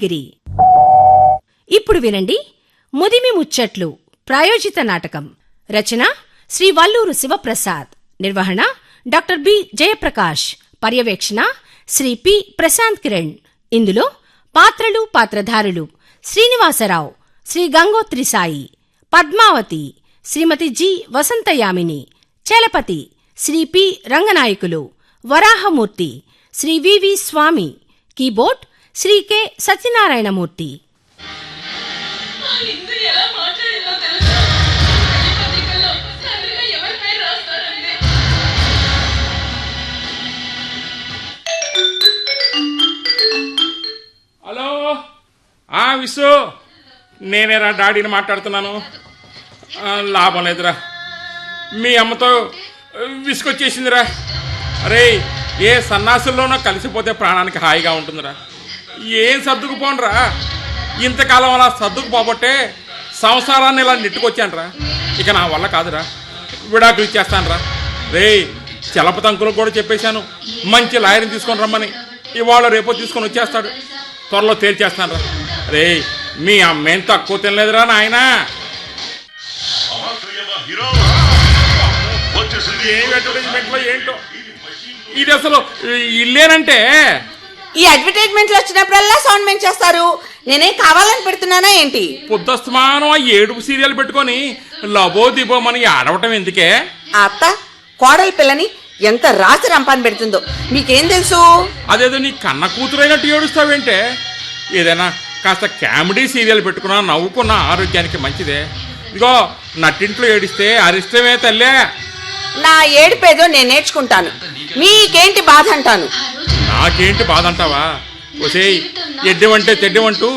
గిరి. ఇప్పుడు వినండి ముదిమి ముచ్చట్లు ప్రాయోజిత నాటకం. రచన శ్రీ వల్లూరు శివప్రసాద్. నిర్వహణ డాక్టర్ బి జయప్రకాష్. పర్యవేక్షణ శ్రీ పి ప్రశాంత్ కిరణ్. ఇందులో పాత్రలు పాత్రధారులు: Srinivasarao Shri Gangotri Sai, Padmavathi Shrimati G Vasanthayamini, Chalapathi Shri P Ranganayakulu, Varahamurthy Shri V V Swamy, keyboard Shri K Satyanarayanamurthy. Hello, Visu, నేనేరా డాడీని మాట్లాడుతున్నాను. లాభం లేదురా, మీ అమ్మతో విసుకొచ్చేసిందిరా. అరే, ఏ సన్నాసుల్లోనో కలిసిపోతే ప్రాణానికి హాయిగా ఉంటుందిరా. ఏం సర్దుకుపోనరా, ఇంతకాలం అలా సర్దుకుపోబట్టే సంసారాన్ని ఇలా నెట్టుకొచ్చానురా. ఇక నా వల్ల కాదురా, విడాకులు ఇచ్చేస్తానురా. రే, చలపతంకులకు కూడా చెప్పేశాను మంచి లాయర్ని తీసుకొని రమ్మని. ఇవాళ రేపో తీసుకొని వచ్చేస్తాడు, త్వరలో తేల్చేస్తానురా. రే, మీ అమ్మేం తక్కువ తినలేదురా నాయనా. ఏం అడ్వర్టైజ్మెంట్లో ఏంటో ఇది, అసలు ఇల్లేనంటే. ఈ అడ్వర్టైజ్మెంట్లు వచ్చినప్పుడల్లా సౌండ్ పెంచేస్తారు. నేనేం కావాలని పెడుతున్నానా ఏంటి? పొద్దుస్తమానం ఆ ఏడుపు సీరియల్ పెట్టుకొని లబో దిబోమని ఆడవటం ఎందుకే? అత్త కోడల పిల్లని ఎంత రాసి రంపాన్ని పెడుతుందో మీకేం తెలుసు? అదేదో నీ కన్న కూతురైనట్టు ఏడుస్తావేంటే? ఏదైనా కాస్త కామెడీ సీరియల్ పెట్టుకున్నా నవ్వుకున్నా ఆరోగ్యానికి మంచిదే. ఇదిగో నట్టింట్లో ఏడిస్తే అరిష్టమే తల్లే. నా ఏడుపేదో నేను నేర్చుకుంటాను, మీకేంటి బాధ అంటాను. నాకేంటి బాధ అంటావా? ఒసేయ్, ఎడ్డమంటే తెడ్డమంటూ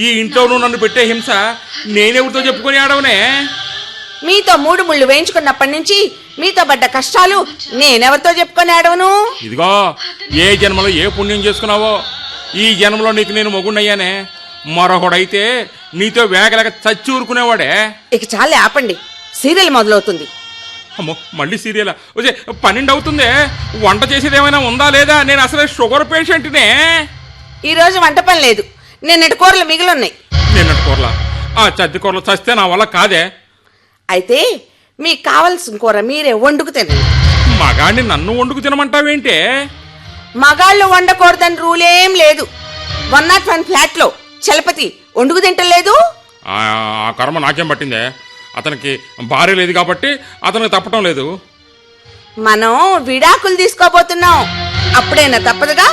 ఈ ఇంట్లోనూ నన్ను పెట్టే హింస నేనెవరితో చెప్పుకొని ఆడవనే? మీతో 3 ముళ్ళు వేయించుకున్నప్పటి నుంచి మీతో పడ్డ కష్టాలు నేనెవరితో చెప్పుకొని ఆడవను? ఇదిగో, ఏ జన్మలో ఏ పుణ్యం చేసుకున్నావో ఈ జన్మలో నీకు నేను మొగుండయ్యానే. మరొకడైతే నీతో వేగలేక చచ్చి ఊరుకునేవాడే. ఇక చాలే, ఆపండి, సీరియల్ మొదలవుతుంది. అమ్మో, మళ్ళీ సీరియలా? వచ్చే 12 అవుతుందే. వంట చేసేది ఏమైనా ఉందా లేదా? నేను అసలే షుగర్ పేషెంట్నే. ఈరోజు వంట పని లేదు, నిన్నటి కూరలు మిగిలిన్నాయి. నిన్నటి కూరలా? ఆ చద్ది కూరలు చస్తే నా వల్ల కాదే. అయితే మీకు కావలసిన కూర మీరే వండుకు తినండి. మగాడిని నన్ను వండుకు తినమంటావేంటే? మగాళ్ళు వండకూడదని రూలేం లేదు. 101 ఫ్లాట్ లో చలపతి వండుకు తింటలేదు. ఆ కర్మ నాకేం పట్టిందే? అతనికి భార్య లేదు కాబట్టి అతనికి తప్పటం లేదు. మనం విడాకులు తీసుకోబోతున్నాం, అప్పుడైనా తప్పదుగా.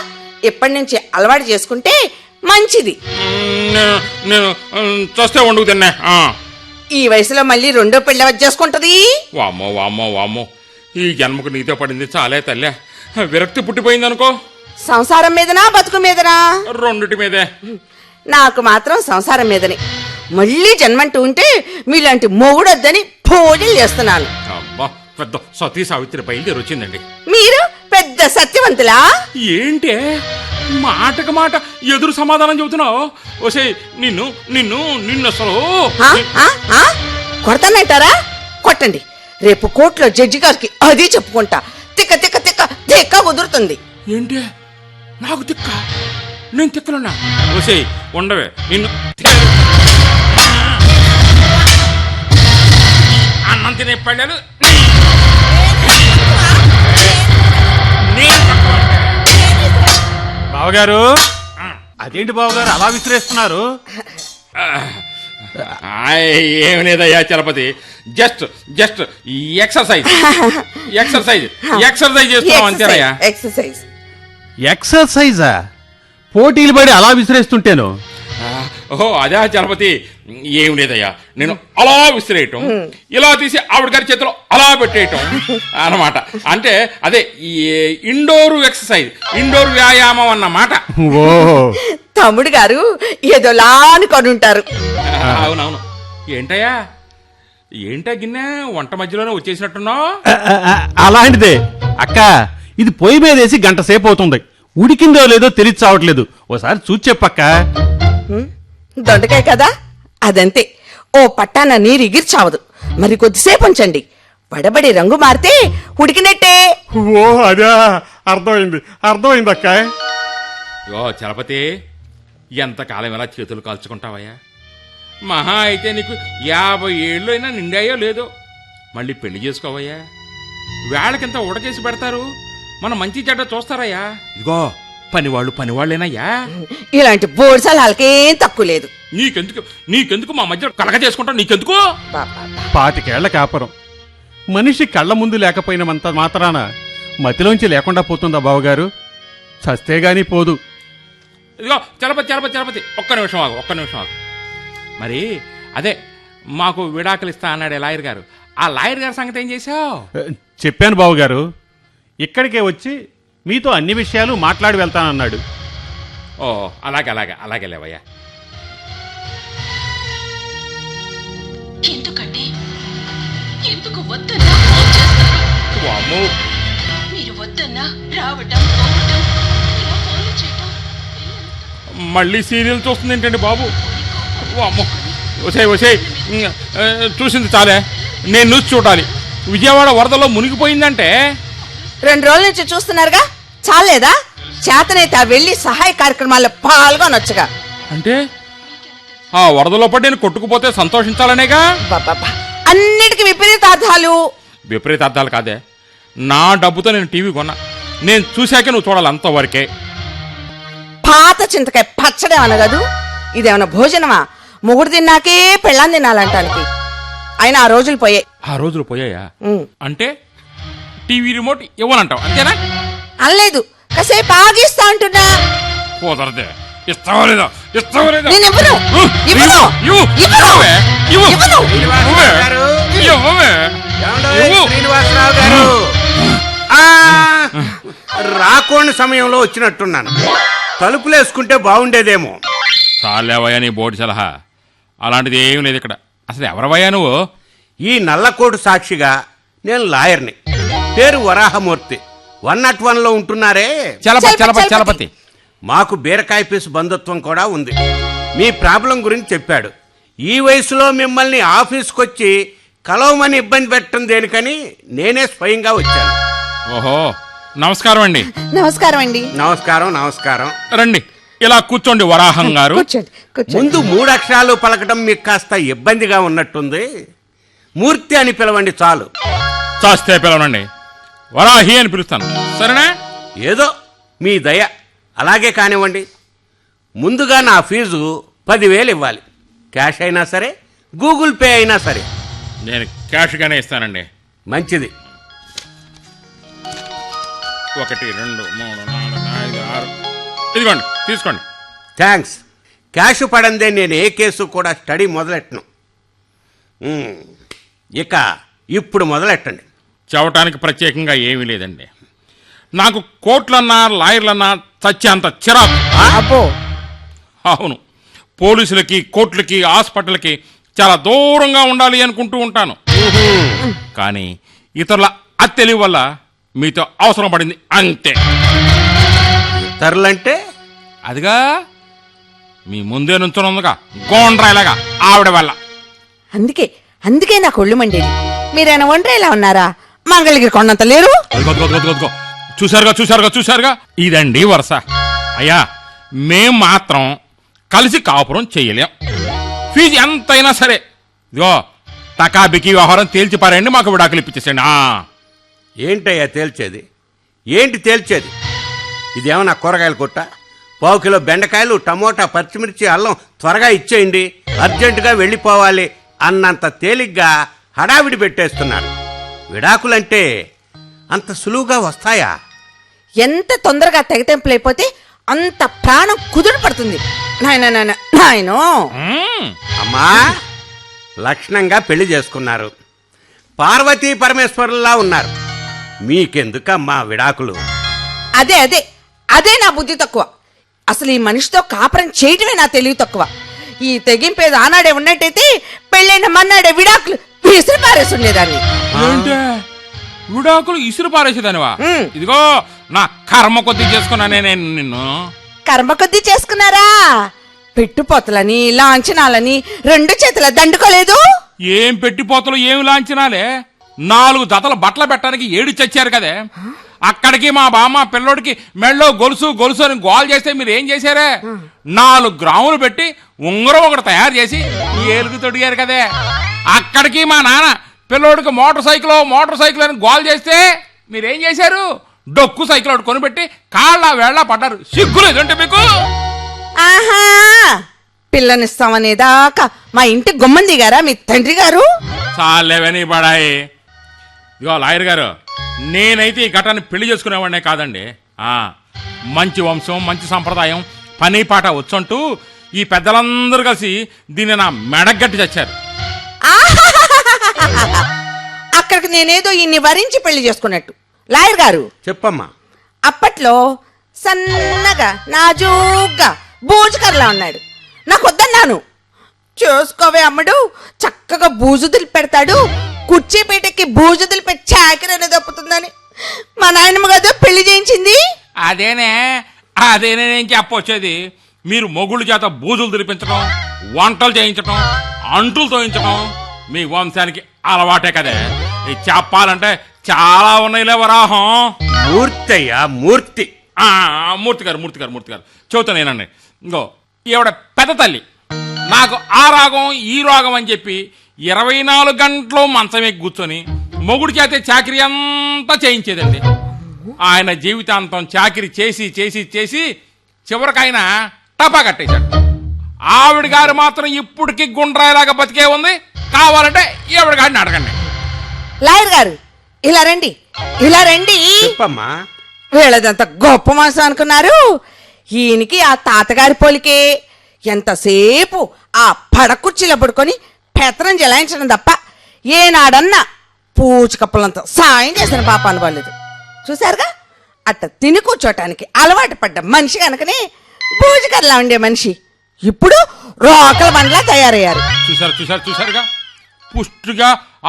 ఇప్పటి నుంచి అలవాటు చేసుకుంటే మంచిది. నేను చూస్తే వండుకు తిన్నా. ఈ వయసులో మళ్ళీ రెండో పెళ్ళి చేసుకుంటది. వామ్మో వామ్మో వామ్మో, ఈ జన్మకు నీతో పడింది చాలే తల్లే. విరక్తి పుట్టిపోయిందనుకో. సంసారం మీదనా బతుకు మీదనా? రెండిటి మీదే. నాకు మాత్రం సంసారం మీదనే. మళ్ళీ జన్మంటూ ఉంటే మీలాంటి మొగుడొద్దని పూజలు చేస్తున్నాను. అబ్బా, పెద్ద సతీ సావిత్రి బయలుదేరి వచ్చిందండి. మీరు పెద్ద సత్యవంతులా? ఏంటే మాటకు మాట ఎదురు సమాధానం చెబుతున్నావు? ఓసే, నిన్ను నిన్ను నిన్ను అసలు కొడతానంటారా? కొట్టండి, రేపు కోర్టులో జడ్జి గారికి అది చెప్పుకుంటా. తిక్క తిక్క తిక్క తిక్క కుదురుతుంది. ఏంటే నాకు తిక్క? నేను తిక్కలున్నా? ఓసే, ఉండవే, నిన్ను అన్నం తినే పళ్ళలు బావగారు. అదేంటి బావగారు అలా విసిరేస్తున్నారు? ఏమి లేదయ్యా Chalapathi, just just exercise exercise exercise చేస్తున్నాం అంతేనయ్యా. ఎక్సర్సైజ్ ఎక్సర్సైజా? పోటీలు పడి అలా విసిరేస్తుంటేను? ఓహో, అదే చలపతి. ఏం లేదయ్యా, నేను అలా విసిరేయటం, ఇలా తీసి ఆవిడ గారి చేతిలో అలా పెట్టేయటం అన్నమాట. అంటే అదే ఇండోర్ ఎక్సర్సైజ్, ఇండోర్ వ్యాయామం అన్నమాట. ఓ, తమ్ముడు గారు ఏదోలా అనుకొని ఉంటారు. అవునవును. ఏంటయ్యా, ఏంటా గిన్నె వంట మధ్యలోనే వచ్చేసినట్టున్నావు? అలాంటిదే అక్క. ఇది పొయ్యి మీద వేసి గంట సేపు అవుతుంది, ఉడికిందో లేదో తెలిసి చావట్లేదు. ఓసారి చూసి చెప్పక్క. దొండకాయ కదా, అదంతే. ఓ పట్టాన నీరు ఎగిర్చావదు. మరి కొద్దిసేపు ఉంచండి, పడబడి రంగు మారితే ఉడికినట్టే. ఓ, అదా, అర్థమైంది అర్థమైంది అక్క. చలపతి, ఎంతకాలం ఇలా చేతులు కాల్చుకుంటావయ్యా? మహా అయితే నీకు 50 ఏళ్ళు అయినా నిండాయో లేదో, మళ్ళీ పెళ్లి చేసుకోవయ్యా. వేళకింత ఉడకేసి పెడతారు, మన మంచి చెడ్డ చూస్తారయ్యా. ఇదిగో పనివాళ్ళేనయ్యా. ఇలాంటి బోర్డు సలహాలకేం తక్కువ లేదు. నీకెందుకు మా మధ్య కలగ చేసుకుంటావు? నీకెందుకు? 25 ఏళ్ల కాపురం మనిషి కళ్ళ ముందు లేకపోయినంత మాత్రాన మతిలోంచి లేకుండా పోతుందా బావగారు? చస్తే గాని పోదు. ఇదిగో చలపతి ఒక్క నిమిషం ఆగు. మరి అదే మాకు విడాకులు ఇస్తా అన్నాడే లాయర్ గారు, ఆ లాయర్ గారి సంగతి ఏం చేశావు? చెప్పాను బావగారు, ఇక్కడికే వచ్చి మీతో అన్ని విషయాలు మాట్లాడి వెళ్తానన్నాడు. ఓ అలాగే లేవయ్యా. ఎందుకండి? ఎందుకు వద్దన్నా ఫోన్ చేస్తారు? వామ్మో, మీరు వద్దన్నా రావటం పోవటం, ఇలా ఫోన్లు చేయటం. మళ్ళీ సీరియల్ చూస్తుంది ఏంటండి బాబు? వామ్మో, ఒసేయ్ చూసింది చాలే, నేను న్యూస్ చూడాలి. విజయవాడ వరదలో మునిగిపోయిందంటే 2 రోజుల నుంచి చూస్తున్నారుగా, చాలేదా? చేతనైతే ఆ వెళ్ళి సహాయ కార్యక్రమాల్లో పాల్గొనొచ్చుగా. అంటే ఆ వరదలో పడి నేను కొట్టుకుపోతే సంతోషించాలనేగా? బాబా, అన్నిటికీ విపరీతార్థాలు. విపరీతార్థాలు కాదే, నా డబ్బుతో నేను టీవీ కొన్నా, నేను చూశాకే నువ్వు చూడాలి, అంతవరకే. పాత చింతకాయ పచ్చడే అనగదు. ఇదేమన్నా భోజనమా? మొగుడు తిన్నాకే పెళ్ళాం తినాలంటానికి. అయినా ఆ రోజులు పోయాయి. ఆ రోజులు పోయాయా? అంటే టీవీ రిమోట్ ఇవ్వనంటావు అంతేనా? అనలేదు, కాసేపు ఆగిస్తా అంటున్నా. కుదరదే. ఇస్తావా లేదా? నేను ఇవ్వను. ఇవ్వను. ఇవ్వను. ఇవ్వను. శ్రీనివాసరావు గారు, రాకోని సమయంలో వచ్చినట్టున్నాను. తలుపులేసుకుంటే బాగుండేదేమో. చాలేవయ్యా నీ బోర్డు సలహా, అలాంటిది ఏం లేదు ఇక్కడ. అసలు ఎవరవయ్యా నువ్వు? ఈ నల్లకోటు సాక్షిగా నేను లాయర్ని. పేరు వరాహమూర్తి. 101లో ఉంటున్నారే, చలపతి. మాకు బీరకాయ పీసు బంధుత్వం కూడా ఉంది. మీ ప్రాబ్లం గురించి చెప్పాడు. ఈ వయసులో మిమ్మల్ని ఆఫీస్కొచ్చి కలవమని ఇబ్బంది పెట్టడం దేనికని నేనే స్వయంగా వచ్చాను. ఓహో, నమస్కారం అండి. నమస్కారం అండి. నమస్కారం. రండి, ఇలా కూర్చోండి వరాహం గారు. కూర్చోండి. ముందు 3 అక్షరాలు పలకటం మీకు కాస్త ఇబ్బందిగా ఉన్నట్టుంది. మూర్తి అని పిలవండి చాలు. చాస్తే పిలవనండి, వరాహి అని పిలుస్తాను, సరేనా? ఏదో మీ దయ, అలాగే కానివ్వండి. ముందుగా నా ఫీజు 10,000 ఇవ్వాలి. క్యాష్ అయినా సరే, గూగుల్ పే అయినా సరే. నేను క్యాష్గానే ఇస్తానండి. మంచిది. 1 2 3 4 5 6 ఇదిగోండి, తీసుకోండి. థ్యాంక్స్. క్యాష్ పడందే నేను ఏ కేసు కూడా స్టడీ మొదలెట్టను. ఇక ఇప్పుడు మొదలెట్టండి. చెప్పటానికి ప్రత్యేకంగా ఏమీ లేదండి. నాకు కోర్టులన్నా లాయర్లన్నా చచ్చేంత చిరాకు. అబ్బో, అవును, పోలీసులకి కోర్టులకి హాస్పిటల్కి చాలా దూరంగా ఉండాలి అనుకుంటూ ఉంటాను. కానీ ఇతరుల అత్తెలివి వల్ల మీతో అవసరం పడింది అంతే. ఇతరులంటే అదిగా మీ ముందే నుంచునుందిగా గోండ్రాయిలాగా ఆవిడ వల్ల. అందుకే నాకు ఒళ్ళు మండేది. మీరైనా ఒంటరి ఇలా ఉన్నారా? మంగళగిరి కొండంత లేరు. అదిగో, చూశారుగా ఇదండి వరుస. అయ్యా, మేం మాత్రం కలిసి కాపురం చెయ్యలేం. ఫీజు ఎంతైనా సరే ఇదిగో టకాబికి వ్యవహారం తేల్చి పారండి, మాకు విడాకులు ఇప్పించేసండి. ఏంటయ్యా తేల్చేది? ఏంటి తేల్చేది? ఇదేమన్నా కూరగాయల కొట్ట? 1 కిలో బెండకాయలు, టమోటా, పచ్చిమిర్చి, అల్లం త్వరగా ఇచ్చేయండి, అర్జెంటుగా వెళ్ళిపోవాలి అన్నంత తేలిగ్గా హడావిడి పెట్టేస్తున్నారు. విడాకులంటే అంత సులువుగా వస్తాయా? ఎంత తొందరగా తెగతెంపులైపోతే అంత ప్రాణం కుదురు పడుతుంది. నాయనో, అమ్మా, లక్షణంగా పెళ్లి చేసుకున్నారు, పార్వతీ పరమేశ్వరుల్లా ఉన్నారు. మీకెందుకమ్మా విడాకులు? అదే నా బుద్ధి తక్కువ. అసలు ఈ మనిషితో కాపురం చేయటమే నా తెలివి తక్కువ. ఈ తెగింపేది ఆనాడే ఉన్నట్టయితే పెళ్ళైన మన్నాడే విడాకులు విసిరి పారేసి ఉండేదాన్ని. విడాకులు ఇసురు పారేసేదానివా? ఇదిగో నా కర్మ కొద్దీ చేసుకున్నానే నేను నిన్ను. కర్మ కొద్దీ చేసుకున్నారా? పెట్టుపోతలని లాంఛనాలని 2 చేతుల దండుకోలేదు. ఏం పెట్టిపోతలు, ఏమి లాంఛనాలే? 4 జతల బట్టలు పెట్టడానికి 7 చచ్చారు కదే. అక్కడికి మా బామ్మ పిల్లోడికి మెళ్ళో గొలుసు గొలుసు అని గోల్ చేస్తే మీరు ఏం చేశారే 4 గ్రాములు పెట్టి ఉంగరం ఒకటి తయారు చేసి ఏలుగు తొడిగారు కదే. అక్కడికి మా నాన్న పిల్లోడికి మోటార్ సైకిల్ అని గోల్ చేస్తే మీరేం చేశారు? డొక్కు సైకిల్ ఒకటి కొనిపెట్టి కాళ్ళ వేళ్ళ పడ్డారు. సిగ్గులేదంటే మీకు? ఆహా, పిల్లనిస్తామనేదాకా మా ఇంటి గుమ్మం దిగారా మీ తండ్రి గారు? చాలేవని పడాయి. ఇగో లాయర్ గారు, నేనైతే ఈ ఘటాన్ని పెళ్లి చేసుకునేవాడినే కాదండి. మంచి వంశం, మంచి సంప్రదాయం, పని పాట వచ్చంటూ ఈ పెద్దలందరూ కలిసి దీన్ని నా మెడగట్టి చచ్చారు. అక్కడికి నేనేదో ఇన్ని వరించి పెళ్లి చేసుకున్నట్టు. లాయర్ గారు చెప్పమ్మా. అప్పట్లో సన్నగా నాజూగ్గా బూజుకర్లా ఉన్నాడు. నాకు వద్దన్నాను. చూసుకోవే అమ్మడు, చక్కగా బూజు దులిపెడతాడు, కుర్చీపీటకి బూజు దులిపెట్టి చాకరీ అనేది తప్పుతుందని మా నాయనమ్మ కదా పెళ్లి చేయించింది. అదేనే నేను చెప్పొచ్చేది. మీరు మొగుళ్ళ చేత బూజులు దులిపించడం, వంటలు చేయించడం, అంటులు తోయించడం మీ వంశానికి అలవాటే కదే. ఇది చెప్పాలంటే చాలా ఉన్నాయిలే వరాహం. మూర్తి అయ్యా, మూర్తి. మూర్తి గారు చెబుతా నేనండి. ఇంకో ఈవిడ పెద్ద తల్లి నాకు ఆ రాగం ఈ రోగం అని చెప్పి 24 గంటలు మంచం ఎక్కి కూర్చొని మొగుడు చేతే చాకరీ అంతా చేయించేదండి. ఆయన జీవితాంతం చాకరీ చేసి చేసి చేసి చివరికి ఆయన టపా కట్టేశాడు. ఆవిడ గారు మాత్రం ఇప్పటికి గుండ్రాయిలాగా బతికే ఉంది. కావాలంటే ఈవిడ గారిని అడగండి. లాయర్ గారు ఇలా రండి, ఇలా రండి. చెప్పమ్మా. వీళ్ళదంత గొప్ప మనసు అనుకున్నారు. ఈయనకి ఆ తాతగారి పోలికే. ఎంతసేపు ఆ పడకుర్చీలో పడుకొని పెత్తనం జలాయించడం తప్ప ఏనాడన్నా పూచికప్పులంత సాయం చేసిన పాప అనుకోలేదు. చూసారుగా, అట్ట తిని కూర్చోటానికి అలవాటు పడ్డ మనిషి కనుకనే పూజకర్లా ఉండే మనిషి ఇప్పుడు రోకల బండ్లా తయారయ్యారు. చూసారుగా, పుష్టిగా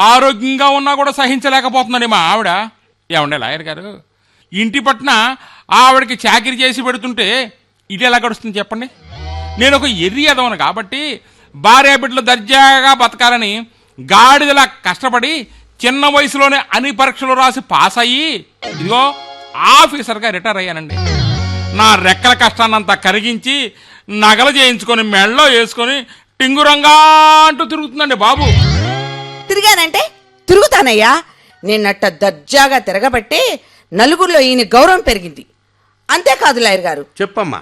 ఆరోగ్యంగా ఉన్నా కూడా సహించలేకపోతుందండి మా ఆవిడ. ఏమండే లాయర్ గారు, ఇంటి పట్ల ఆవిడకి చాకరీ చేసి పెడుతుంటే ఇది ఎలా గడుస్తుంది చెప్పండి? నేను ఒక ఎర్రి ఎదవను కాబట్టి భార్య బిడ్డలు దర్జాగా బతకాలని గాడిదలా కష్టపడి చిన్న వయసులోనే అన్ని పరీక్షలు రాసి పాస్ అయ్యి ఇదిగో ఆఫీసర్గా రిటైర్ అయ్యానండి. నా రెక్కల కష్టాన్నంతా కరిగించి నగలు చేయించుకొని మెళ్ళో వేసుకొని టింగురంగా అంటూ తిరుగుతుందండి బాబు. తిరిగానంటే తిరుగుతానయ్యా. నిన్నట్ట దర్జాగా తిరగబట్టి నలుగురిలో ఈయన గౌరవం పెరిగింది. అంతేకాదు లాయర్ గారు, చెప్పమ్మా.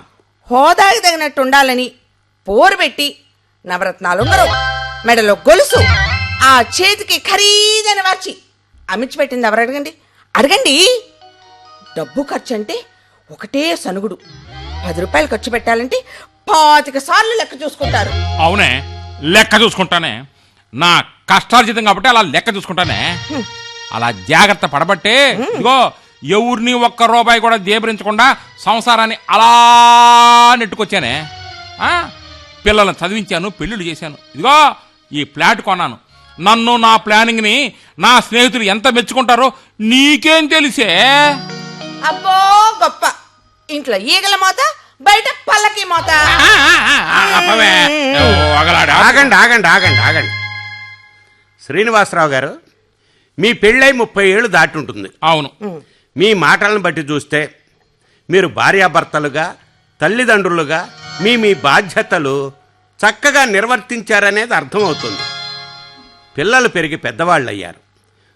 హోదాకి తగినట్టు ఉండాలని పోరు పెట్టి నవరత్నాలు ఉంగరం, మెడలో గొలుసు, ఆ చేతికి ఖరీదైన వాచి అమిచ్చిపెట్టింది ఎవరు అడగండి, అడగండి. డబ్బు ఖర్చు అంటే ఒకటే సనుగుడు. 10 రూపాయలు ఖర్చు పెట్టాలంటే 25 సార్లు లెక్క చూసుకుంటారు. అవునే, లెక్క చూసుకుంటానే. నా కష్టార్జితం కాబట్టి అలా లెక్క చూసుకుంటానే. అలా జాగ్రత్త పడబట్టే ఇదిగో ఎవరిని ఒక్క రూపాయి కూడా దేబరించకుండా సంసారాన్ని అలా నెట్టుకొచ్చానే. పిల్లలను చదివించాను, పెళ్ళిళ్ళు చేశాను, ఇదిగో ఈ ఫ్లాట్ కొన్నాను. నన్ను నా ప్లానింగ్ని నా స్నేహితులు ఎంత మెచ్చుకుంటారో నీకేం తెలిసే. అబ్బో గొప్ప. ఇంట్లో ఈగల మోత, బయట పల్లకి మోత. ఆగండి ఆగండి ఆగండి ఆగండి. శ్రీనివాసరావు గారు, మీ పెళ్ళై 30 ఏళ్ళు దాటి ఉంటుంది. అవును. మీ మాటలను బట్టి చూస్తే మీరు భార్యాభర్తలుగా, తల్లిదండ్రులుగా మీ మీ బాధ్యతలు చక్కగా నిర్వర్తించారనేది అర్థమవుతుంది. పిల్లలు పెరిగి పెద్దవాళ్ళు అయ్యారు,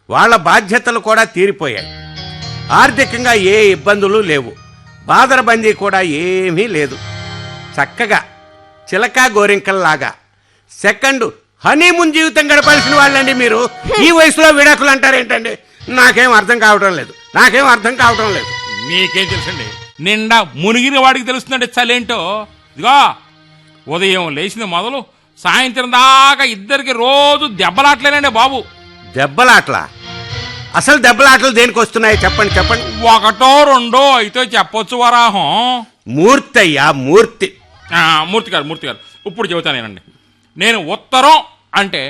వాళ్ళ బాధ్యతలు కూడా తీరిపోయాయి. ఆర్థికంగా ఏ ఇబ్బందులు లేవు, బాదరబందీ కూడా ఏమీ లేదు. చక్కగా చిలకా గోరింకల్లాగా సెకండ్ హనీమూన్ జీవితం గడపాల్సిన వాళ్ళండి మీరు. ఈ వయసులో విడాకులు అంటారేంటండి? నాకేం అర్థం కావటం లేదు. మీకేం తెలుసండి? నిండా మునిగిన వాడికి తెలుస్తుందండి చలేంటో. ఇదిగో ఉదయం లేచిన మొదలు సాయంత్రం దాకా ఇద్దరికి రోజు దెబ్బలాట్లేనండి బాబు. దెబ్బలాట్లా? అసలు దెబ్బలాటలు దేనికి వస్తున్నాయి చెప్పండి. 1, 2 అయితే చెప్పొచ్చు వరాహం. మూర్తి అయ్యా, మూర్తి. మూర్తి గారు ఇప్పుడు చెబుతానేనండి. నేను ఉత్తరం అంటే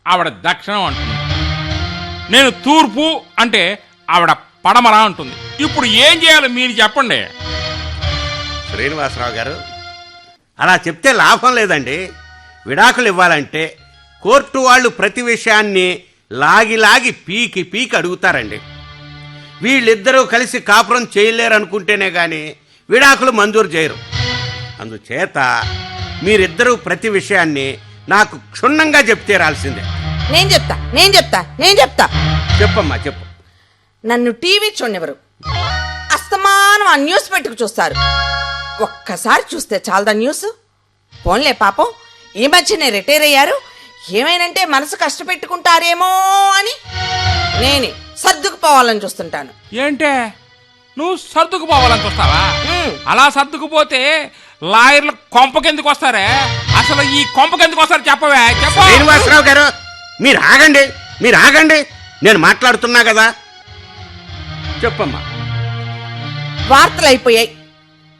ఆవిడ దక్షిణం అంటుంది, నేను తూర్పు అంటే ఆవిడ పడమర అంటుంది. ఇప్పుడు ఏం చేయాలి మీరు చెప్పండి. శ్రీనివాసరావు గారు, అలా చెప్తే లాభం లేదండి. విడాకులు ఇవ్వాలంటే కోర్టు వాళ్ళు ప్రతి విషయాన్ని లాగి పీకి అడుగుతారండి. వీళ్ళిద్దరూ కలిసి కాపురం చేయలేరు అనుకుంటేనే కానీ విడాకులు మంజూరు చేయరు. అందుచేత మీరిద్దరూ ప్రతి విషయాన్ని నాకు క్షుణ్ణంగా చెప్తే రాల్సిందే. నేను చెప్తా చెప్పమ్మా, చెప్పు. నన్ను టీవీ చూడనివ్వరు, అస్తమానం ఆ న్యూస్ పెట్టుకు చూస్తారు. ఒక్కసారి చూస్తే చాలదా న్యూస్? పోన్లే పాపం, ఈ మధ్యనే రిటైర్ అయ్యారు, ఏమైనంటే మనసు కష్టపెట్టుకుంటారేమో అని నేనే సర్దుకుపోవాలని చూస్తుంటాను. ఏంటే నువ్వు సర్దుకుపోవాలని చూస్తావా? హ్మ్. అలా సర్దుకుపోతే లాయర్లు కొంపకెందుకు వస్తారే? అసలు ఈ కొంపకెందుకు వస్తారు చెప్పవే, చెప్ప. శ్రీనివాసరావు గారు, మీరు ఆగండి, నేను మాట్లాడుతున్నా కదా. చెప్పమ్మా. వార్తలు అయిపోయాయి.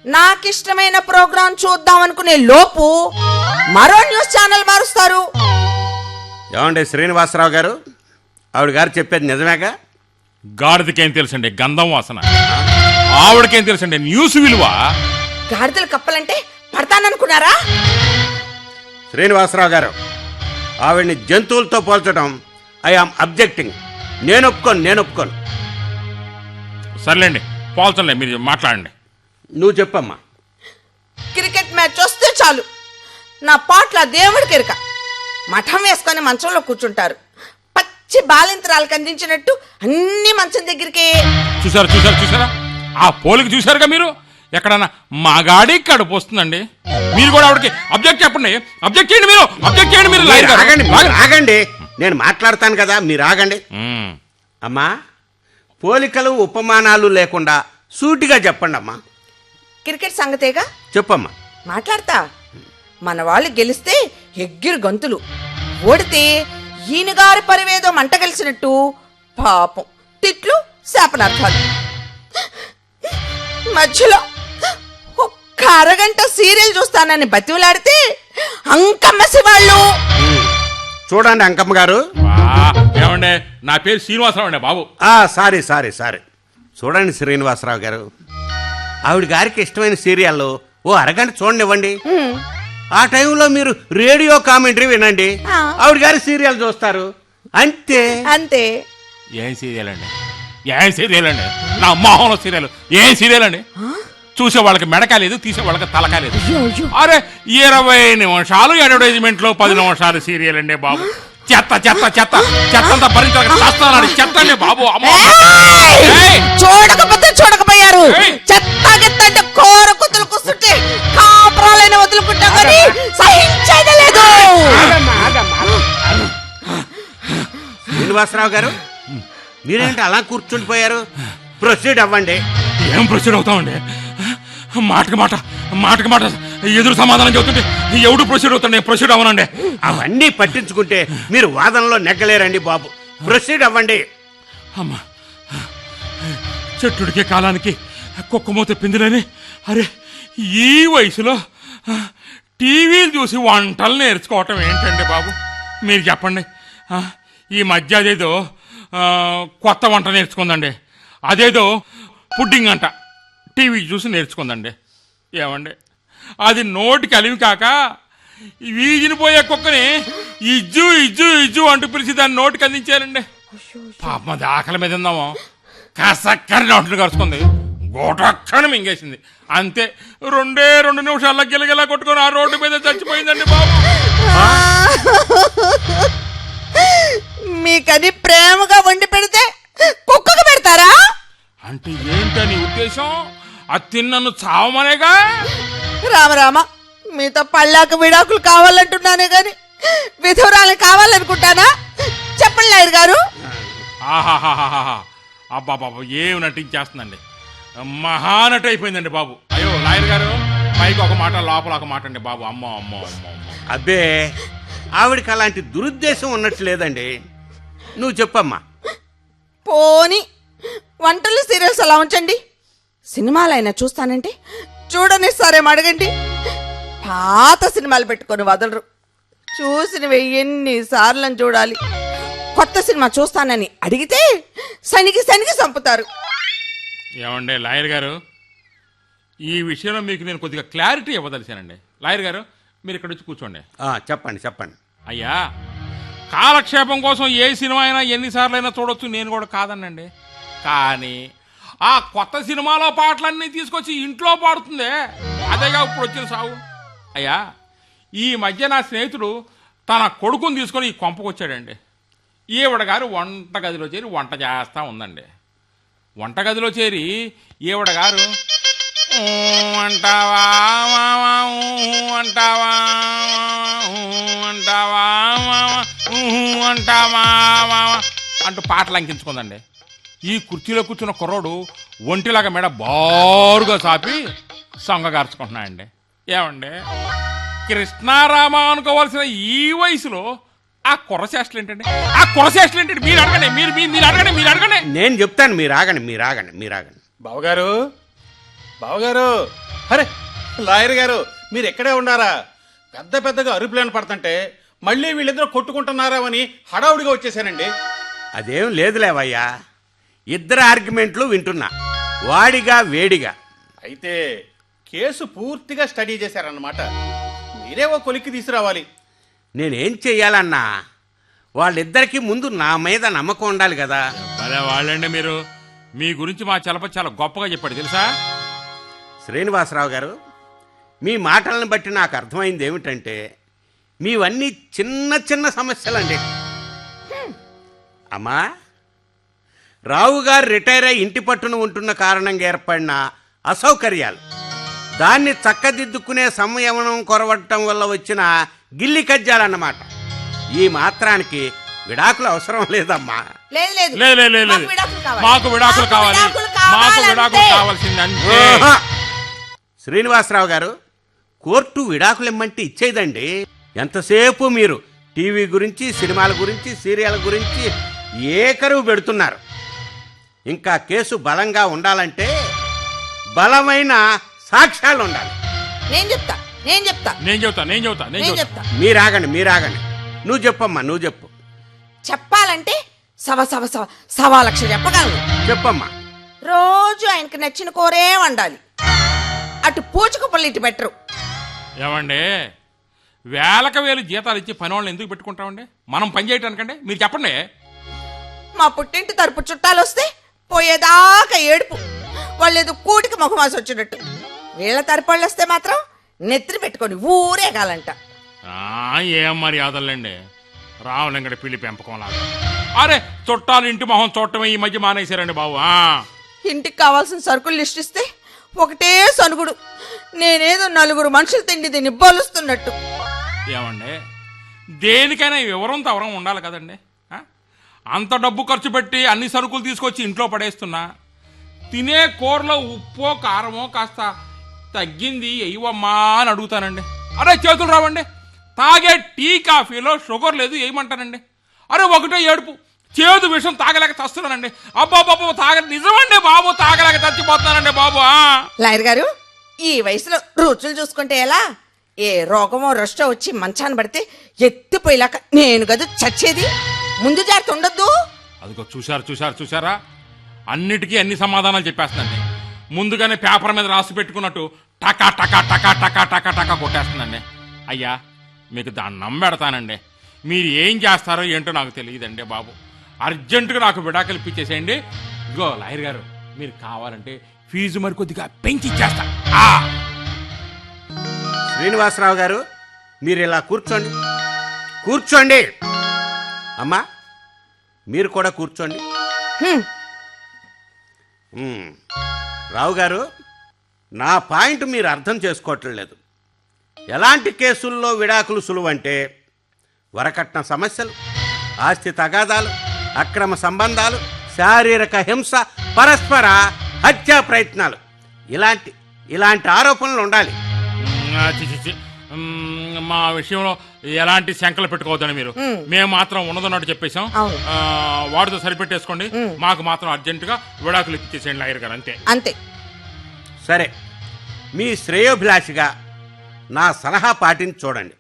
నాకిష్టమైన ప్రోగ్రాం చూద్దాం అనుకునే లోపు మరో న్యూస్ ఛానల్ మారుస్తారు. ఏమండి శ్రీనివాసరావు గారు, ఆవిడ గారు చెప్పేది నిజమేగా? గాడిదకేం తెలుసండి గంధం వాసన, ఆవిడకేం తెలుసండి న్యూస్ విలువ. గాడిదలు కప్పలంటే పడతాననుకున్నారా? శ్రీనివాసరావు గారు, ఆవిడ్ని జంతువులతో పోల్చడం ఐ ఆమ్ అబ్జెక్టింగ్. నేను ఒప్పుకోను. సర్లేండి, పోల్చండి, మీరు మాట్లాడండి. నువ్వు చెప్పమ్మా. క్రికెట్ మ్యాచ్ వస్తే చాలు నా పాటల దేవుడికి ఎరక మఠం వేసుకొని మంచంలో కూర్చుంటారు. పచ్చి బాలింతరాలకు అందించినట్టు అన్ని మంచం దగ్గరికే. చూసారా ఆ పోలికి చూసారుగా మీరు? ఎక్కడన్నా మగాడి కడుపు వస్తుందండి. మీరు కూడా ఆవిడకి అబ్జెక్ట్ చేయండి మీరు. మీరు ఆగండి, నేను మాట్లాడతాను కదా, మీరు ఆగండి. అమ్మా, పోలికలు ఉపమానాలు లేకుండా సూటిగా చెప్పండి అమ్మా. క్రికెట్ సంగతేగా చెప్పమ్మా. మాట్లాడతా. మన వాళ్ళు గెలిస్తే ఎగ్గిరు గంతులు, ఓడితే ఈయనగారి పరివేదో మంట కలిసినట్టు పాపం తిట్లు శాపనార్థాలు. మధ్యలో ఒక్క అరగంట సీరియల్ చూస్తానని బతివులాడితే అంకమ్మసి వాళ్ళు. చూడండి అంకమ్మ గారు. ఏమండే, నా పేరు శ్రీనివాసరావు అండి బాబు. సారీ. చూడండి శ్రీనివాసరావు గారు, ఆవిడ గారికి ఇష్టమైన సీరియల్లో ఓ అరగంట చూడనివ్వండి. ఆ టైంలో మీరు రేడియో కామెంటరీ వినండి, ఆవిడ గారి సీరియల్ చూస్తారు. అంతే. ఏం సీరియల్ అండి? నా మొహంలో సీరియల్ ఏం సీరియల్ అండి? చూసే వాళ్ళకి మెడక లేదు, తీసే వాళ్ళకి తలక లేదు. అరే 20 నిమిషాలు అడ్వర్టైజ్మెంట్ లో 10 నిమిషాలు సీరియల్ అండి బాబు. చెత్తంతా భరించక చేస్తానని చెత్తండి బాబు. చూడకపోయారు. చెత్త అంటే కోర కుతులు కూర్చుంటే కాపురాలైన వదులుకుంటాం కానీ సహించేది లేదు. శ్రీనివాసరావు గారు, మీరేంటి అలా కూర్చుండిపోయారు? ప్రొసీడ్ అవ్వండి. ఏం ప్రొసీడ్ అవుతామండి? మాటకి మాట ఎదురు సమాధానం చెబుతుంటే ఎవడు ప్రొసీడ్ అవ్వనండి. అవన్నీ పట్టించుకుంటే మీరు వాదనలో నెగ్గలేరండి బాబు. ప్రొసీడ్ అవ్వండి. అమ్మా, చెట్టుడికే కాలానికి కుక్కమూత పిందిలని. అరే, ఈ వయసులో టీవీలు చూసి వంటలు నేర్చుకోవటం ఏంటండి బాబు? మీరు చెప్పండి. ఈ మధ్య అదేదో కొత్త వంట నేర్చుకుందండి, అదేదో పుడ్డింగ్ అంట టీవీ చూసి నేర్చుకుందండి. ఏమండి, అది నోటికి అలివి కాక వీధిని పోయే కుక్కని ఇజ్జు అంటూ పిలిచి దాన్ని నోటికి అందించారండి. పాపం అది ఆకలి మీద ఉందామో కసక్కని నోట్లు కరుచుకుంది, గోటక్కని మింగేసింది. అంతే, 2 నిమిషాల్లో గిలగిలా కొట్టుకొని ఆ రోడ్డు మీద చచ్చిపోయిందండి బాబు. మీకది ప్రేమగా వండి పెడితే కుక్కకు పెడతారా? అంటే ఏంటని ఉద్దేశం? అది తిన్నను చావమనేగా. రామ మీతో పళ్ళాక విడాకులు కావాలంటున్నానే గాని విధురాలు కావాలనుకుంటానా? చెప్పండి లాయర్ గారు. అబ్బాబాబు, ఏం నటించేస్తుందండి, మహానటి అయిపోయిందండి బాబు. అయ్యో లాయర్ గారు, పైకి ఒక మాట లోపల ఒక మాట అండి బాబు. అమ్మో. అబ్బే, ఆవిడకి అలాంటి దురుద్దేశం ఉన్నట్లు లేదండి. నువ్వు చెప్పమ్మా. పోని వంటలు సీరియల్స్ అలా ఉంచండి, సినిమాలైనా చూస్తానంటే చూడనిస్తారేమో అడగండి. పాత సినిమాలు పెట్టుకొని వదలరు, చూసినవి ఎన్నిసార్లు చూడాలి. కొత్త సినిమా చూస్తానని అడిగితే సనికి చంపుతారు. ఏమండే లాయర్ గారు, ఈ విషయంలో మీకు నేను కొద్దిగా క్లారిటీ ఇవ్వదలిచానండి. లాయర్ గారు, మీరు ఇక్కడ వచ్చి కూర్చోండి. చెప్పండి. అయ్యా, కాలక్షేపం కోసం ఏ సినిమా అయినా ఎన్నిసార్లు అయినా చూడొచ్చు, నేను కూడా కాదనండి. కానీ ఆ కొత్త సినిమాలో పాటలన్నీ తీసుకొచ్చి ఇంట్లో పాడుతుందే, అదేగా ఇప్పుడు వచ్చిన సాగు. అయ్యా, ఈ మధ్య నా స్నేహితుడు తన కొడుకుని తీసుకొని ఈ కొంపకు వచ్చాడండి. ఈవిడ గారు వంటగదిలో చేరి వంట చేస్తూ ఉందండి. వంటగదిలో చేరి ఈవిడ గారు అంటావా అంటావా అంటావా అంటావా అంటూ పాటలు అంకించుకుందండి. ఈ కుర్చీలో కూర్చున్న కుర్రోడు ఒంటిలాగా మెడ బారుగా సాపి సొంగగార్చుకుంటున్నాయండి. ఏమండి, కృష్ణారామ అనుకోవాల్సిన ఈ వయసులో ఆ కుర్రశాస్త్రులు ఏంటండి? ఆ కుర్రశాస్త్రులు ఏంటండి? మీరు అడగండి, మీరు అడగండి. నేను చెప్తాను, మీరు ఆగండి. బావగారు, బావగారు, అరే లాయర్ గారు, మీరు ఎక్కడే ఉన్నారా? పెద్దగా అరుపులేని పడుతుంటే మళ్ళీ వీళ్ళిద్దరూ కొట్టుకుంటున్నారా అని హడావుడిగా వచ్చేసానండి. అదేం లేదులేవయ్యా, ఇద్దరు ఆర్గ్యుమెంట్లు వింటున్నా, వాడిగా వేడిగా. అయితే కేసు పూర్తిగా స్టడీ చేశారన్నమాట. మీరే ఓ కొలిక్కి తీసుకురావాలి. నేనేం చెయ్యాలన్నా, వాళ్ళిద్దరికీ ముందు నా మీద నమ్మకం ఉండాలి కదా. భలే వాళ్ళండి మీరు. మీ గురించి మా చలపతి చాలా గొప్పగా చెప్పాడు తెలుసా? శ్రీనివాసరావు గారు, మీ మాటలను బట్టి నాకు అర్థమైంది ఏమిటంటే, మీవన్నీ చిన్న సమస్యలండి. అమ్మా, రావు గారు రిటైర్ అయి ఇంటి పట్టున ఉంటున్న కారణంగా ఏర్పడిన అసౌకర్యాలు, దాన్ని చక్కదిద్దుకునే సంయమనం కొరవటం వల్ల వచ్చిన గిల్లి కజ్జాలన్నమాట. ఈ మాత్రానికి విడాకులు అవసరం లేదమ్మా. లేదు లేదు, మాకు విడాకులు కావాలి, మాకు విడాకులు కావాల్సింది అంతే. ఆహా! శ్రీనివాసరావు గారు, కోర్టు విడాకులు ఇమ్మంటే ఇచ్చేదండి. ఎంతసేపు మీరు టీవీ గురించి, సినిమాల గురించి, సీరియల్ గురించి ఏకరువు పెడుతున్నారు. ఇంకా కేసు బలంగా ఉండాలంటే బలమైన సాక్ష్యాలు ఉండాలి. నేను చెప్తా. మీరాగండి. నువ్వు చెప్పమ్మా, నువ్వు చెప్పు. చెప్పాలంటే సవా లక్ష చెప్పగలను. చెప్పమ్మా. రోజు ఆయనకి నచ్చిన కూరే వండాలి. అటు పూచుకు పుల్ల ఇటు బెటరు. ఏమండి, వేలకు వేలు జీతాలు ఇచ్చి పని వాళ్ళని ఎందుకు పెట్టుకుంటామండి? మనం పని చేయటానికండి? మీరు చెప్పండి. మా పుట్టింటి తరపు చుట్టాలు వస్తే పోయేదాకా ఏడుపు. వాళ్ళు ఏదో కూటికి ముఖమాసి వచ్చినట్టు. వీళ్ళ తరపళ్ళు వస్తే మాత్రం నెత్తిని పెట్టుకొని ఊరేగాలంట. ఏం మర్యాదలండి, రావులంగడి పిల్లి పెంపకంలాగా. అరే, చుట్టాలు ఇంటి మొహం చూడటమే ఈ మధ్య మానేశారండి బాబు. ఇంటికి కావాల్సిన సరుకులు లిస్ట్ ఇస్తే ఒకటే సనుగుడు. నేనేదో నలుగురు మనుషులు తిండి బోలుస్తున్నట్టు. ఏమండి, దేనికైనా వివరం తవరం ఉండాలి కదండి. అంత డబ్బు ఖర్చు పెట్టి అన్ని సరుకులు తీసుకొచ్చి ఇంట్లో పడేస్తున్నా, తినే కూరలో ఉప్పో కారమో కాస్త తగ్గింది ఎయ్యవమ్మా అని అడుగుతానండి. అరే, చేతులు రావండి. తాగే టీ కాఫీలో షుగర్ లేదు వేయమంటానండి. అరే, ఒకటే ఏడుపు. చేదు విషయం తాగలేక చస్తున్నానండి. అబ్బాబాబు నిజమండి బాబు, తాగలేక చచ్చిపోతున్నానండి బాబు. లాయర్ గారు, ఈ వయసులో రుచులు చూసుకుంటే ఎలా? ఏ రోగమో రష్టో వచ్చి మంచాన పడితే ఎత్తిపోయేలాక నేను కదా చచ్చేది. ముందు జాగ్రత్త ఉండొద్దు. అదిగో చూసారా, అన్నిటికీ అన్ని సమాధానాలు చెప్పేస్తుందండి. ముందుగానే పేపర్ మీద రాసి పెట్టుకున్నట్టు టకా టకా టకా టకా టకా టకా కొట్టేస్తుందండి. అయ్యా, మీకు దాన్ని నమ్మెడతానండి. మీరు ఏం చేస్తారో ఏంటో నాకు తెలియదండి బాబు. అర్జెంటుగా నాకు విడాకులు ఇప్పించేసేయండి. ఇగో లాయర్ గారు, మీరు కావాలంటే ఫీజు మరి కొద్దిగా పెంచి ఇచ్చేస్తా. శ్రీనివాసరావు గారు, మీరు ఇలా కూర్చోండి. అమ్మా, మీరు కూడా కూర్చోండి. రావు గారు, నా పాయింట్ మీరు అర్థం చేసుకోవట్లేదు. ఎలాంటి కేసుల్లో విడాకులు సులువంటే వరకట్న సమస్యలు, ఆస్తి తగాదాలు, అక్రమ సంబంధాలు, శారీరక హింస, పరస్పర హత్యా ప్రయత్నాలు, ఇలాంటి ఆరోపణలు ఉండాలి. మా విషయంలో ఎలాంటి శంకలు పెట్టుకోవద్దని మీరు. మేము మాత్రం ఉన్నదన్నట్టు చెప్పేశాం. వాటితో సరిపెట్టేసుకోండి. మాకు మాత్రం అర్జెంటుగా విడాకులు ఇప్పించేసేయండి లాయర్ గారు, అంతే. సరే, మీ శ్రేయోభిలాషిగా నా సలహా పాటించి చూడండి.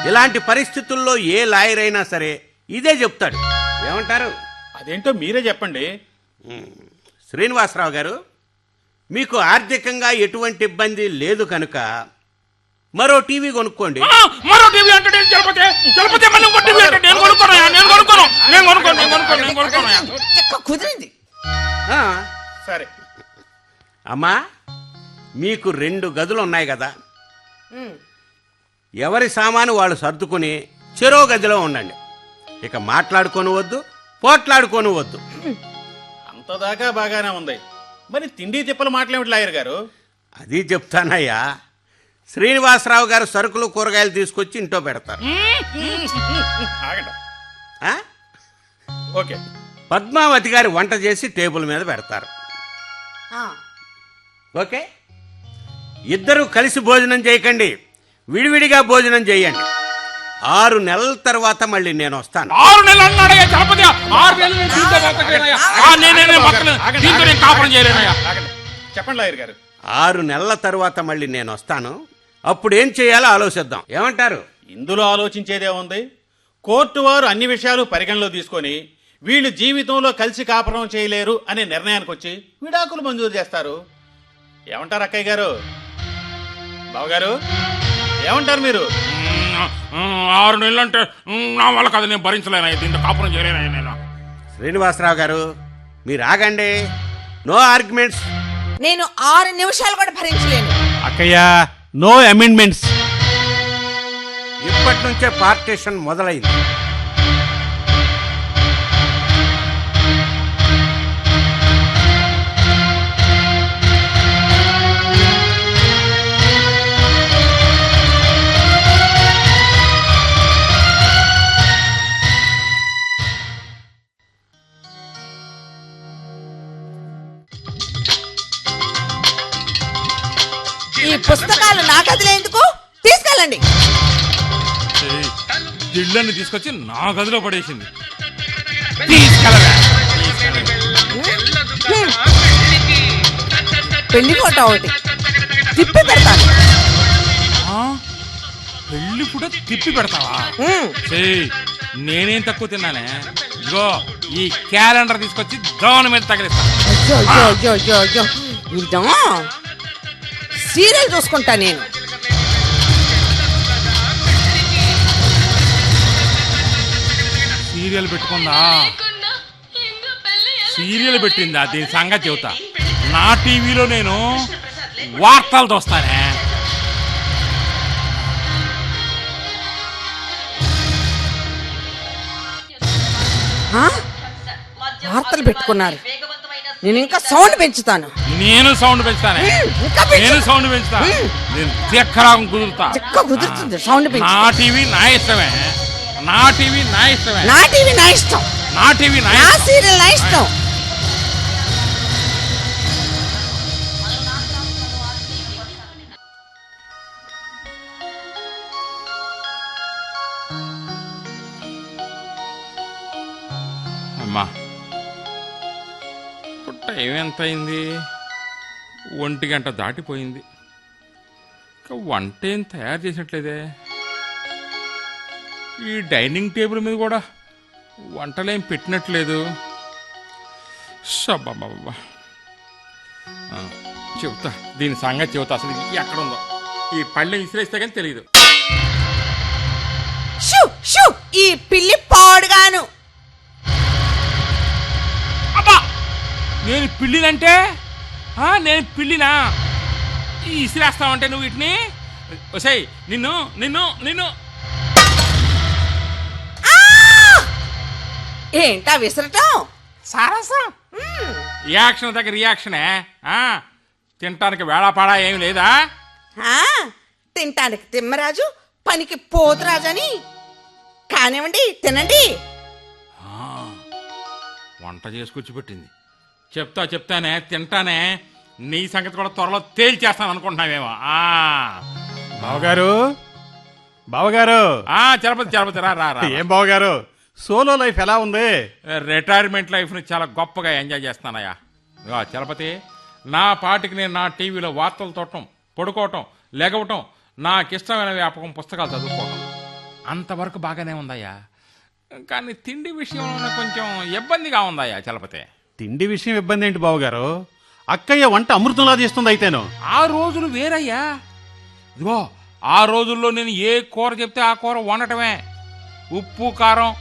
ఇలాంటి పరిస్థితుల్లో ఏ లాయర్ అయినా సరే ఇదే చెప్తాడు. ఏమంటారు? అదేంటో మీరే చెప్పండి. శ్రీనివాసరావు గారు, మీకు ఆర్థికంగా ఎటువంటి ఇబ్బంది లేదు కనుక మరో టీవీ కొనుక్కోండి. మరో టీవీ అంటే కుదిరింది. ఆ, సరే. అమ్మా మీకు 2 గదులు ఉన్నాయి కదా, ఎవరి సామాను వాళ్ళు సర్దుకుని చెరో గదిలో ఉండండి. ఇక మాట్లాడుకోనవద్దు, పోట్లాడుకోనవద్దు. అంతదాకా బాగానే ఉంది. మరి తిండి తిప్పలు మాట్లాడేమిటి లాయర్ గారు? అది చెప్తానయ్యా. శ్రీనివాసరావు గారు సరుకులు కూరగాయలు తీసుకొచ్చి ఇంట్లో పెడతారు. ఆగండి. ఆ? ఓకే. పద్మావతి గారు వంట చేసి టేబుల్ మీద పెడతారు. ఓకే, ఇద్దరు కలిసి భోజనం చేయకండి, విడివిడిగా భోజనం చేయండి. 6 నెలల తర్వాత మళ్ళీ నేను వస్తాను. 6 నెలలు అన్నాడయ్యా చలపతి. 6 నెలలు నేను దీంతో బతకలేనయ్యా. నేనే బతకలేను. దీంతో నేను కాపురం చేయలేనయ్యా. ఆగండి. చెప్పండి లాయర్ గారు. 6 నెలల తర్వాత మళ్ళీ నేను వస్తాను. అప్పుడు ఏం చేయాలో ఆలోచిద్దాం. ఏమంటారు? ఇందులో ఆలోచించేదే ఉంది. కోర్టు వారు అన్ని విషయాలు పరిగణలో తీసుకొని వీళ్ళు జీవితంలో కలిసి కాపురం చేయలేరు అనే నిర్ణయానికి వచ్చి విడాకులు మంజూరు చేస్తారు. ఏమంటారు అక్కయ్య గారు? బావగారు ఏమంటారు మీరు? 6 నెలలు అంటే నా వల్ల కదా, నేను భరించలేనయ్యా. దీంతో కాపురం చేయలేనయ్యా నేను. శ్రీనివాసరావు గారు మీరు ఆగండి. No arguments. నేను 6 నిమిషాలు కూడా భరించలేను. అక్కయ్య, నో అమెండ్మెంట్స్. ఇప్పటి నుంచే పార్టీషన్ మొదలైంది. ఈ పుస్తకాలు నా గదిలో ఎందుకు? తీసుకెళ్ళండి. దిళ్ళని తీసుకొచ్చి నా గదిలో పడేసింది. తీసుకెళ్ళగా పెళ్లి ఫోటో ఒకటి తిప్పి పెడతాను. పెళ్లి కూడా తిప్పి పెడతావా? నేనేం తక్కువ తిన్నానే. ఇగో ఈ క్యాలెండర్ తీసుకొచ్చి దోణ మీద తగిలిస్తా. సీరియల్ చూసుకుంటా నేను. సీరియల్ పెట్టుకుందా? సీరియల్ పెట్టిందా? దీని సంగతి చెబుతా. నా టీవీలో నేను వార్తలు చూస్తానే. వార్తలు పెట్టుకున్నారు. నేను ఇంకా సౌండ్ పెంచుతాను. నేను సౌండ్ పెంచుతానే. ఇంకా పెంచు. నేను సౌండ్ పెంచుతా. నేను చెక్కరాగం కుదురుతా. చెక్క కుదురుతుంది. సౌండ్ పెంచు. నా టీవీ నా ఇష్టమే. నా టీవీ నా ఇష్టమే. నా టీవీ నా ఇష్టం. నా టీవీ నా నా ఇష్టం. సీరియల్ నా ఇష్టం. అమ్మా, ఇప్పుడు టైం ఎంత అయింది? 1 గంట దాటిపోయింది. ఇంకా వంట ఏం తయారు చేసినట్లేదే. ఈ డైనింగ్ టేబుల్ మీద కూడా వంటలేం పెట్టినట్లేదు. షబ్బబ్బబ్బా. చెబుతా, దీని సంగతి చెబుతా. అసలు ఇది ఎక్కడుందో. ఈ పళ్ళె విసిరేస్తే కానీ తెలియదు. షూ షూ ఈ పిల్లి పాడుగాను. అబ్బా, నేను పిల్లినంటే నేను పిల్లినా? ఈ ఇసిరేస్తావంటే నువ్వు వీటిని. ఒసేయ్, నిన్ను నిన్ను నిన్ను ఏంటా విసరటం? సరసం. రియాక్షన్ దగ్గర రియాక్షనే. తినటానికి వేళాపాడా ఏమి లేదా? తింటానికి తిమ్మరాజు, పనికి పోతురాజని. కానివ్వండి, తినండి. వంట చేసుకొచ్చి పెట్టింది. చెప్తానే, తింటానే. నీ సంగతి కూడా త్వరలో తేల్చేస్తాను అనుకుంటున్నావేమో. బావగారు, బావగారు. చలపతి రా రా రా. ఏం బావగారు, సోలో లైఫ్ ఎలా ఉంది? రిటైర్మెంట్ లైఫ్ని చాలా గొప్పగా ఎంజాయ్ చేస్తున్నానయ్యా. చలపతి, నా పాటికి నేను నా టీవీలో వార్తలు చూడటం, పడుకోవటం, లెగవటం, నాకిష్టమైన వ్యాపకం పుస్తకాలు చదువుకోవటం అంతవరకు బాగానే ఉందయ్యా. కానీ తిండి విషయంలో కొంచెం ఇబ్బందిగా ఉందయ్యా చలపతి. తిండి విషయం ఇబ్బంది ఏంటి బావగారు? అక్కయ్య వంట అమృతంలా చేస్తుంది అయితేను. ఆ రోజులు వేరయ్యా. ఇదిగో ఆ రోజుల్లో నేను ఏ కూర చెప్తే ఆ కూర వండటమే. ఉప్పు కారం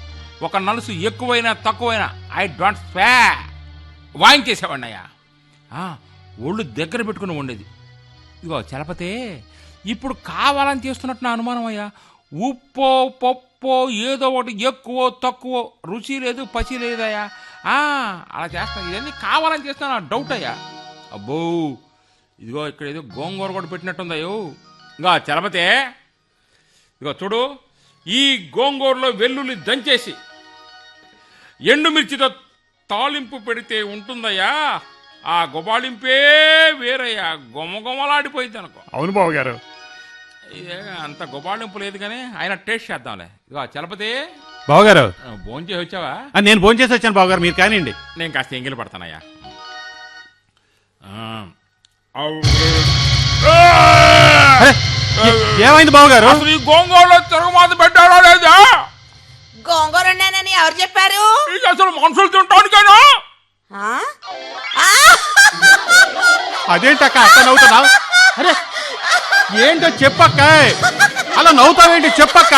ఒక నలుసు ఎక్కువైనా తక్కువైనా ఐ డోంట్ స్పేర్. వాయించేసేవాడిని అయ్యా. ఒళ్ళు దగ్గర పెట్టుకుని ఉండేది. ఇగో చలపతే ఇప్పుడు కావాలని చేస్తున్నట్టు నా అనుమానం అయ్యా. ఉప్పో పప్పో ఏదో ఒకటి ఎక్కువ తక్కువ, రుచి లేదు పచి లేదయ్యా. అలా చేస్తాను, ఇవన్నీ కావాలని చేస్తాను, నా డౌట్ అయ్యా. అబ్బో ఇదిగో ఇక్కడ ఏదో గోంగూర కూడా పెట్టినట్టుందయ్యో. ఇగో చలపతే ఇగో చూడు, ఈ గోంగూరలో వెల్లుల్లి దంచేసి ఎండుమిర్చితో తాలింపు పెడితే ఉంటుందయ్యా. ఆ గుబాళింపే వేరయ్యా, గుమగుమలాడిపోయింది అనుకో. అవును బావగారు. ఇదే అంత గుబాళింపు లేదు కానీ ఆయన టేస్ట్ చేద్దాంలే. ఇగో చలపతి బావగారు, భోంచేసి వచ్చావా? నేను భోంచేసి వచ్చాను బావగారు, మీరు కానివ్వండి. నేను కాస్త ఎంగిలి పడతానయ్యా. ఏమైంది బావగారు? అసలు ఈ గోంగూరలో తిరుగుమాత పెట్టాడా లేదా? గోంగూర వండానని ఎవరు చెప్పారు? ఇది అసలు మనుషులు తింటానికేనా? ఆ? ఆ! అదేంటక్క అక్క నవ్వుతున్నావు? అరే ఏంటో చెప్పక్క, అలా నవ్వుతావేంటి చెప్పక్క.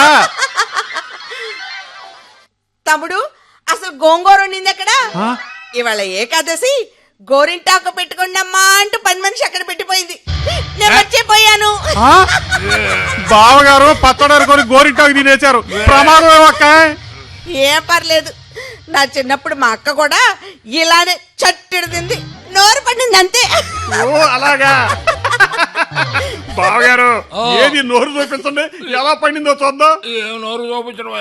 తమ్ముడు, అసలు గోంగూర వండింది ఎక్కడ? ఆ? ఇవాళ ఏకాదశి, గోరింటాకు పెట్టుకోండమ్మా అంటూ పని మనిషి అక్కడ పెట్టిపోయింది. నేను మర్చిపోయాను. ఆ? బావగారు పచ్చడరుకొని గోరింటాకు తినేశారు, ప్రమాదం అక్క. ఏం పర్లేదు, నా చిన్నప్పుడు మా అక్క కూడా ఇలానే చట్టెడు తింది, నోరు పడింది అంతే. ఓ అలాగా. బావగారు ఏది నోరు చూపించండి, ఎలా పండిందో చూద్దాం. ఏం నోరు చూపించడం?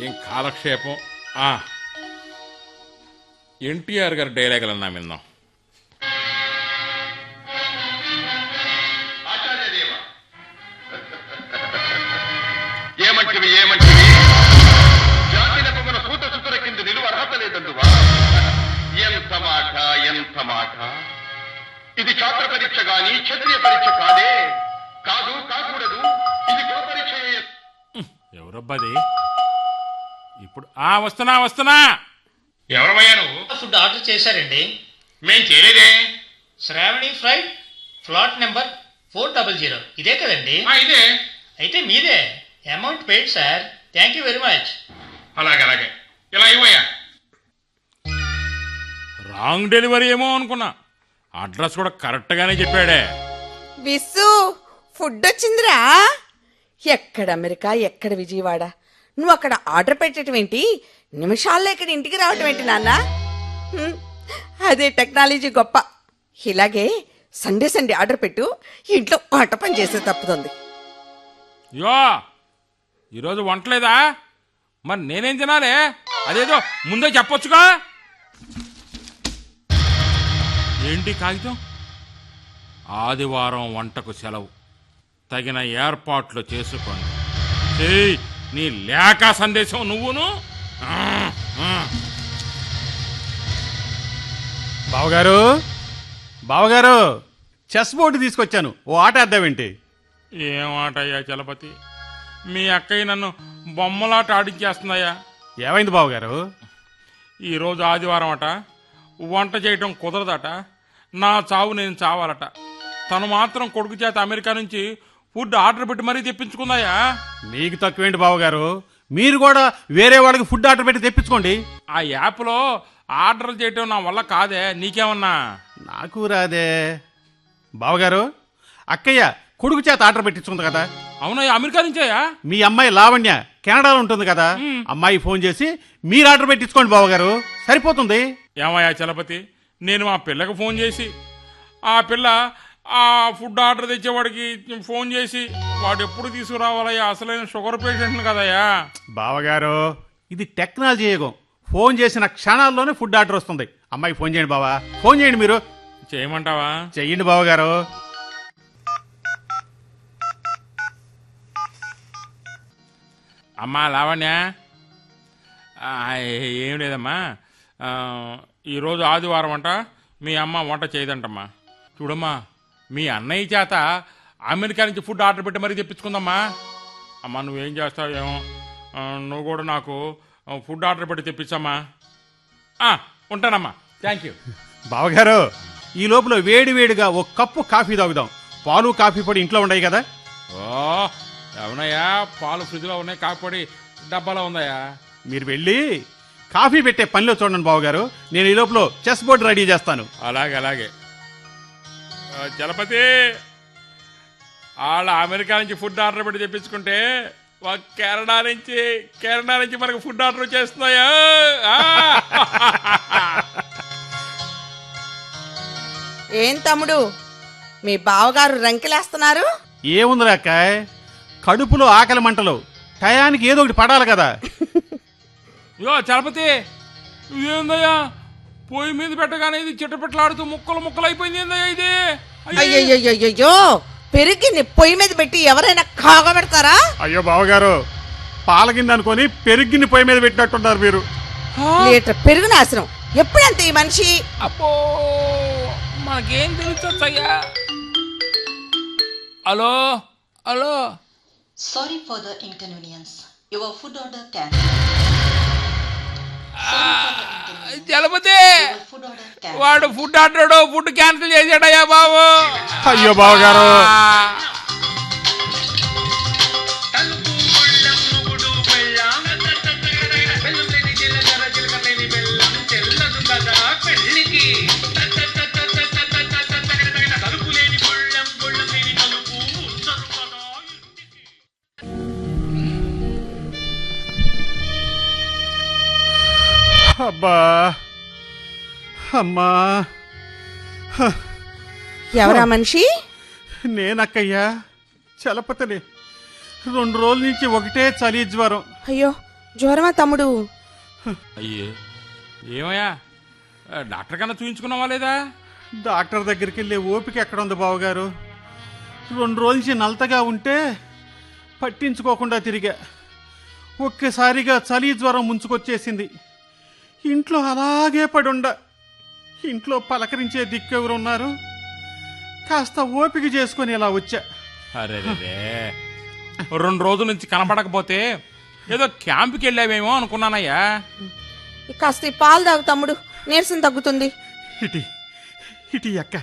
ఏం కాలక్షేపం. ఎన్టీఆర్ గారి డైలాగులు అన్నా విన్నాం. ఏమంటివి ఏమంటివి? జాతిలకు మన సూత సుతుల కింద నిలువ అర్హత లేదందువా? ఎంత మాట ఎంత మాట! ఇది ఛాత్ర పరీక్ష గాని క్షత్రియ పరీక్ష కాదే. కాదు, కాకూడదు. ఇది కుల పరీక్ష. ఎవరబ్బాది ఇప్పుడు? వస్తున్నా. ఎవరమయ్యా నువ్వు? ఫుడ్ ఆర్డర్ చేశారండి. మేం చేయలేదే. శ్రావణి ఫ్రైడ్, ఫ్లాట్ నెంబర్ 400. ఇదే కదండి? ఇదే. అయితే మీదే. Amount paid sir. Thank you very much. అలాగే ఇలా ఇవ్వయ్యా. రాంగ్ డెలివరీ ఏమో అనుకున్నా, అడ్రస్ కూడా కరెక్ట్ గానే చెప్పాడే. విస్సు, ఫుడ్ వచ్చిందిరా. ఎక్కడ అమెరికా, ఎక్కడ విజయవాడ. నువ్వు అక్కడ ఆర్డర్ పెట్టడం ఏంటి, నిమిషాల్లో ఇక్కడ ఇంటికి రావటం ఏంటి నాన్న? అదే టెక్నాలజీ గొప్ప. ఇలాగే సండే ఆర్డర్ పెట్టు, ఇంట్లో వంట పని చేసే తప్పుతుంది. యో ఈరోజు వంటలేదా? మరి నేనేం తినాలే? అదేదో ముందే చెప్పొచ్చుగా. ఏంటి కాగితం? ఆదివారం వంటకు సెలవు, తగిన ఏర్పాట్లు చేసుకోండి. నీ లేఖ సందేశం నువ్వును. బావగారు చెస్ బోర్డు తీసుకొచ్చాను, ఓ ఆట ఆద్దామేంటి? ఏం ఆట అయ్యా చలపతి? మీ అక్కయ్య నన్ను బొమ్మలాట ఆడించేస్తుందయ్యా. ఏమైంది బావగారు? ఈరోజు ఆదివారం అట, వంట చేయటం కుదరదట, నా చావు నేను చావాలట. తను మాత్రం కొడుకు చేత అమెరికా నుంచి ఫుడ్ ఆర్డర్ పెట్టి మరీ తెప్పించుకుందాయా. మీకు తక్కువేంటి బావగారు, మీరు కూడా వేరే వాళ్ళకి ఫుడ్ ఆర్డర్ పెట్టి తెప్పించుకోండి. ఆ యాప్లో ఆర్డర్ చేయటం నా వల్ల కాదే, నీకేమన్నా? నాకు రాదే. బావగారు, అక్కయ్య కొడుకు చేత ఆర్డర్ పెట్టించుకుంది కదా. అవునయ్యా, అమెరికా నుంచేయా? మీ అమ్మాయి లావణ్య కెనడాలో ఉంటుంది కదా, అమ్మాయి ఫోన్ చేసి మీరు ఆర్డర్ పెట్టించుకోండి బావగారు, సరిపోతుంది. ఏమయ్యా చలపతి, నేను మా పిల్లకి ఫోన్ చేసి, ఆ పిల్ల ఆ ఫుడ్ ఆర్డర్ తెచ్చేవాడికి ఫోన్ చేసి, వాడు ఎప్పుడు తీసుకురావాలయ్యా, అసలైన షుగర్ పేషెంట్ కదయ్యా. బావగారు, ఇది టెక్నాలజీ యుగం, ఫోన్ చేసిన క్షణాల్లోనే ఫుడ్ ఆర్డర్ వస్తుంది. అమ్మాయికి ఫోన్ చేయండి బావా, ఫోన్ చేయండి. మీరు చేయమంటావా? చెయ్యండి బావగారు. అమ్మా లావణ్య, ఏం లేదమ్మా, ఈరోజు ఆదివారం అంట, మీ అమ్మ వంట చేయదంటమ్మా. చూడమ్మా, మీ అన్నయ్య చేత అమెరికా నుంచి ఫుడ్ ఆర్డర్ పెట్టి మరీ తెప్పించుకుందమ్మా. అమ్మా నువ్వేం చేస్తావేమో, నువ్వు కూడా నాకు ఫుడ్ ఆర్డర్ పెట్టి తెప్పించమ్మా. ఉంటానమ్మా, థ్యాంక్ యూ. బావగారు, ఈ లోపల వేడివేడిగా ఒక కప్పు కాఫీ తాగుదాం. పాలు కాఫీ పొడి ఇంట్లో ఉన్నాయి కదా? ఓ అవునయ్యా, పాలు ఫ్రిడ్జ్లో ఉన్నాయి, కాఫీ పొడి డబ్బాలో ఉందయ్యా. మీరు వెళ్ళి కాఫీ పెట్టే పనిలో చూడండి బావగారు. నేను ఈ లోపల చెస్ బోర్డు రెడీ చేస్తాను. అలాగే అలాగే. చలపతి, వాళ్ళ అమెరికా నుంచి ఫుడ్ ఆర్డర్ పెట్టి తెప్పించుకుంటే కెనడా నుంచి మనకు ఫుడ్ ఆర్డర్ చేస్తున్నాయా? ఏం తమ్ముడు, మీ బావగారు రంకెలేస్తున్నారు? ఏముంది అక్కాయ్, కడుపులో ఆకలి మంటలు, టయానికి ఏదో ఒకటి పడాలి కదా. యో చలపతి, ఏందయ్యా పొయ్యి మీద పెట్టగానే ఇది చిట్టపెట్టలాడుతూ ముక్కలు అయిపోయింది. ఏందయ్యా ఇది? అయ్యయ్యో, పెరిగిని పొయ్యి మీద పెట్టి ఎవరైనా కాగబెడతారా? అయ్యో బావగారు, పాలగింది అనుకొని పెరిగిని పొయ్యి మీద పెట్టినట్టున్నారు మీరు. లీటర్ పెరుగు నాశనం. ఎప్పుడంత ఈ మనిషి? అబ్బో, మనకేం తెలుసయ్యా. Hello hello, Sorry for the inconvenience. Your food order cancelled. Chalapathi, Your food order cancelled. వాడు ఫుడ్ ఆర్డర్ ఫుడ్ క్యాన్సిల్ చేసాడయ్యా బాబు. అయ్యో బావగారు, అబ్బా అమ్మా. ఎవరా మనిషి? నేనక్కయ్యా, చలపతిని. 2 రోజుల నుంచి ఒకటే చలి జ్వరం. అయ్యో, జ్వరమా తమ్ముడు? అయ్యే, ఏమయ్యా డాక్టర్ కన్నా చూయించుకున్నావా లేదా? డాక్టర్ దగ్గరికి వెళ్ళే ఓపిక ఎక్కడ ఉంది బావగారు. 2 రోజుల నుంచి నలతగా ఉంటే పట్టించుకోకుండా తిరిగా. ఒక్కసారిగా చలి జ్వరం ముంచుకొచ్చేసింది. ఇంట్లో అలాగే పడుండ. ఇంట్లో పలకరించే దిక్కెవరున్నారు? కాస్త ఓపిక చేసుకొని ఇలా వచ్చా. అరే 2 రోజుల నుంచి కనపడకపోతే ఏదో క్యాంపుకి వెళ్ళావేమో అనుకున్నానయ్యా. కాస్త ఈ పాలు తాగు తమ్ముడు, నీరసం తగ్గుతుంది. ఇటీ అక్క.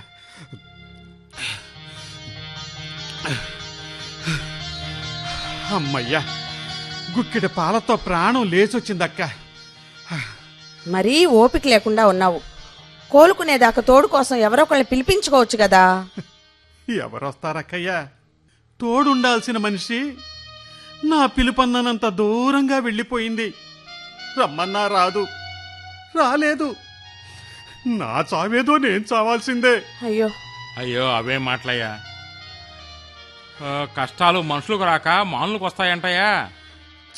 అమ్మయ్యా, గుక్కెడ పాలతో ప్రాణం లేచొచ్చిందక్క. మరీ ఓపిక లేకుండా ఉన్నావు. కోలుకునేదాకా తోడు కోసం ఎవరో ఒకళ్ళని పిలిపించుకోవచ్చు కదా. ఎవరొస్తారక్కయ్యా? తోడుండాల్సిన మనిషి నా పిలుపన్ననంత దూరంగా వెళ్ళిపోయింది. రమ్మన్నా రాదు, రాలేదు. నా చావేదో నేను చావాల్సిందే. అయ్యో అయ్యో, అవే మాటలయ్యా. కష్టాలు మనుషులకు రాక మానులకు వస్తాయంటయ్యా.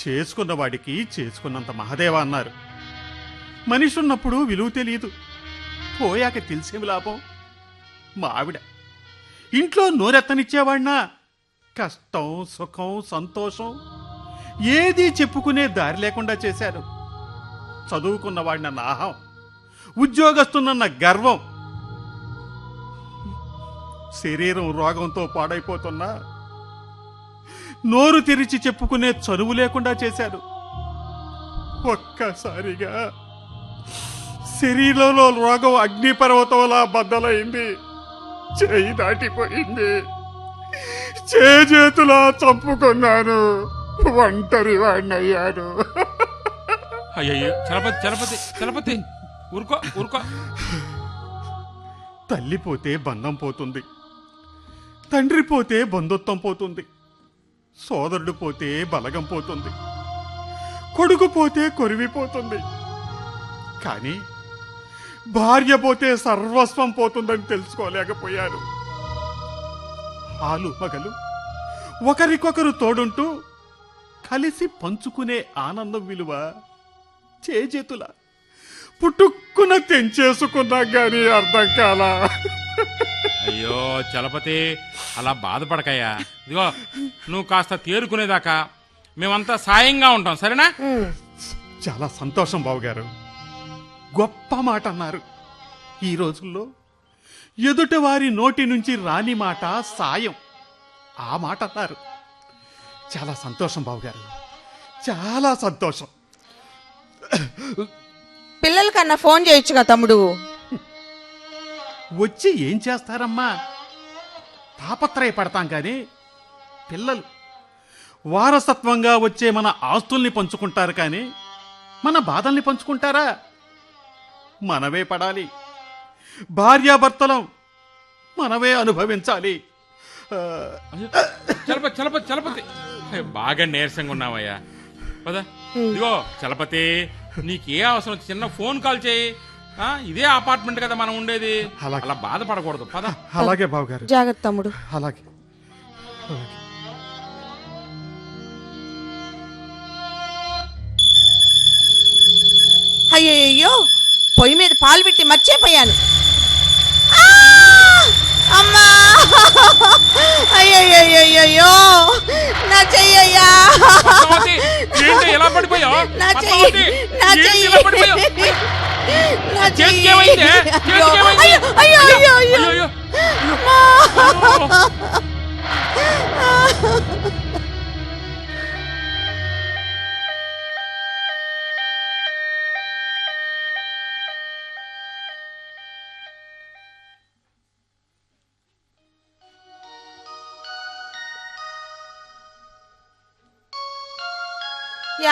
చేసుకున్న వాడికి చేసుకున్నంత మహదేవ అన్నారు. మనిషి ఉన్నప్పుడు విలువ తెలియదు, పోయాక తెలిసేమి లాభం. మా ఆవిడ ఇంట్లో నోరెత్తనిచ్చేవాడినా కష్టం సుఖం సంతోషం ఏదీ చెప్పుకునే దారి లేకుండా చేశారు. చదువుకున్నవాడినన్న అహం, ఉద్యోగస్తున్న గర్వం, శరీరం రోగంతో పాడైపోతున్నా నోరు తెరిచి చెప్పుకునే చనువు లేకుండా చేశారు. ఒక్కసారిగా శరీరంలో రోగం అగ్నిపర్వతంలా బద్దలైంది. చేయి దాటిపోయింది. చేతులా చంపుకున్నాను. ఒంటరి వాడినయ్యాను. అయ్యయ్యో, చలపతి ఊరుకో. తల్లి పోతే బంధం పోతుంది, తండ్రి పోతే బంధుత్వం పోతుంది, సోదరుడు పోతే బలగం పోతుంది, కొడుకు పోతే కొరివిపోతుంది. కానీ భార్య పోతే సర్వస్వం పోతుందని తెలుసుకోలేకపోయాను. ఆలు మగలు ఒకరికొకరు తోడుంటూ కలిసి పంచుకునే ఆనందం విలువ చేతుల పుట్టుక్కున తెంచేసుకున్నా గాని అర్థం కాలా. అయ్యో చలపతి, అలా బాధపడకయ్యా. ఇదిగో, నువ్వు కాస్త తేరుకునేదాకా మేమంతా సాయంగా ఉంటాం, సరేనా? చాలా సంతోషం బావగారు, గొప్ప మాట అన్నారు. ఈ రోజుల్లో ఎదుటివారి నోటి నుంచి రాని మాట సాయం. ఆ మాట అన్నారు. చాలా సంతోషం బావగారు, చాలా సంతోషం. పిల్లలకన్నా ఫోన్ చేయొచ్చుగా తమ్ముడు. వచ్చి ఏం చేస్తారమ్మా? తాపత్రయపడతాం కానీ పిల్లలు వారసత్వంగా వచ్చే మన ఆస్తుల్ని పంచుకుంటారు కానీ మన బాధల్ని పంచుకుంటారా? మనవే పడాలి. భార్యాభర్తలం మనవే అనుభవించాలి. చలపతి బాగా నీరసంగా ఉన్నావయ్యా. పద ఇదిగో చలపతి, నీకే అవసరం చిన్న ఫోన్ కాల్ చేయి. ఇదే అపార్ట్మెంట్ కదా మనం ఉండేది. అలా బాధపడకూడదు. పద. అలాగే బావగారు. జాగ్రత్త తమ్ముడు. అలాగే. అయ్యయ్యో, పొయ్యి మీద పాలు పెట్టి మర్చిపోయాను. అమ్మా, అయ్యయ్యో, నా చెయ్యయ్యా, ఎలా పడిపోయావు? నా చెయ్యి, నా చెయ్యి, నా చెయ్యి. అయ్యో,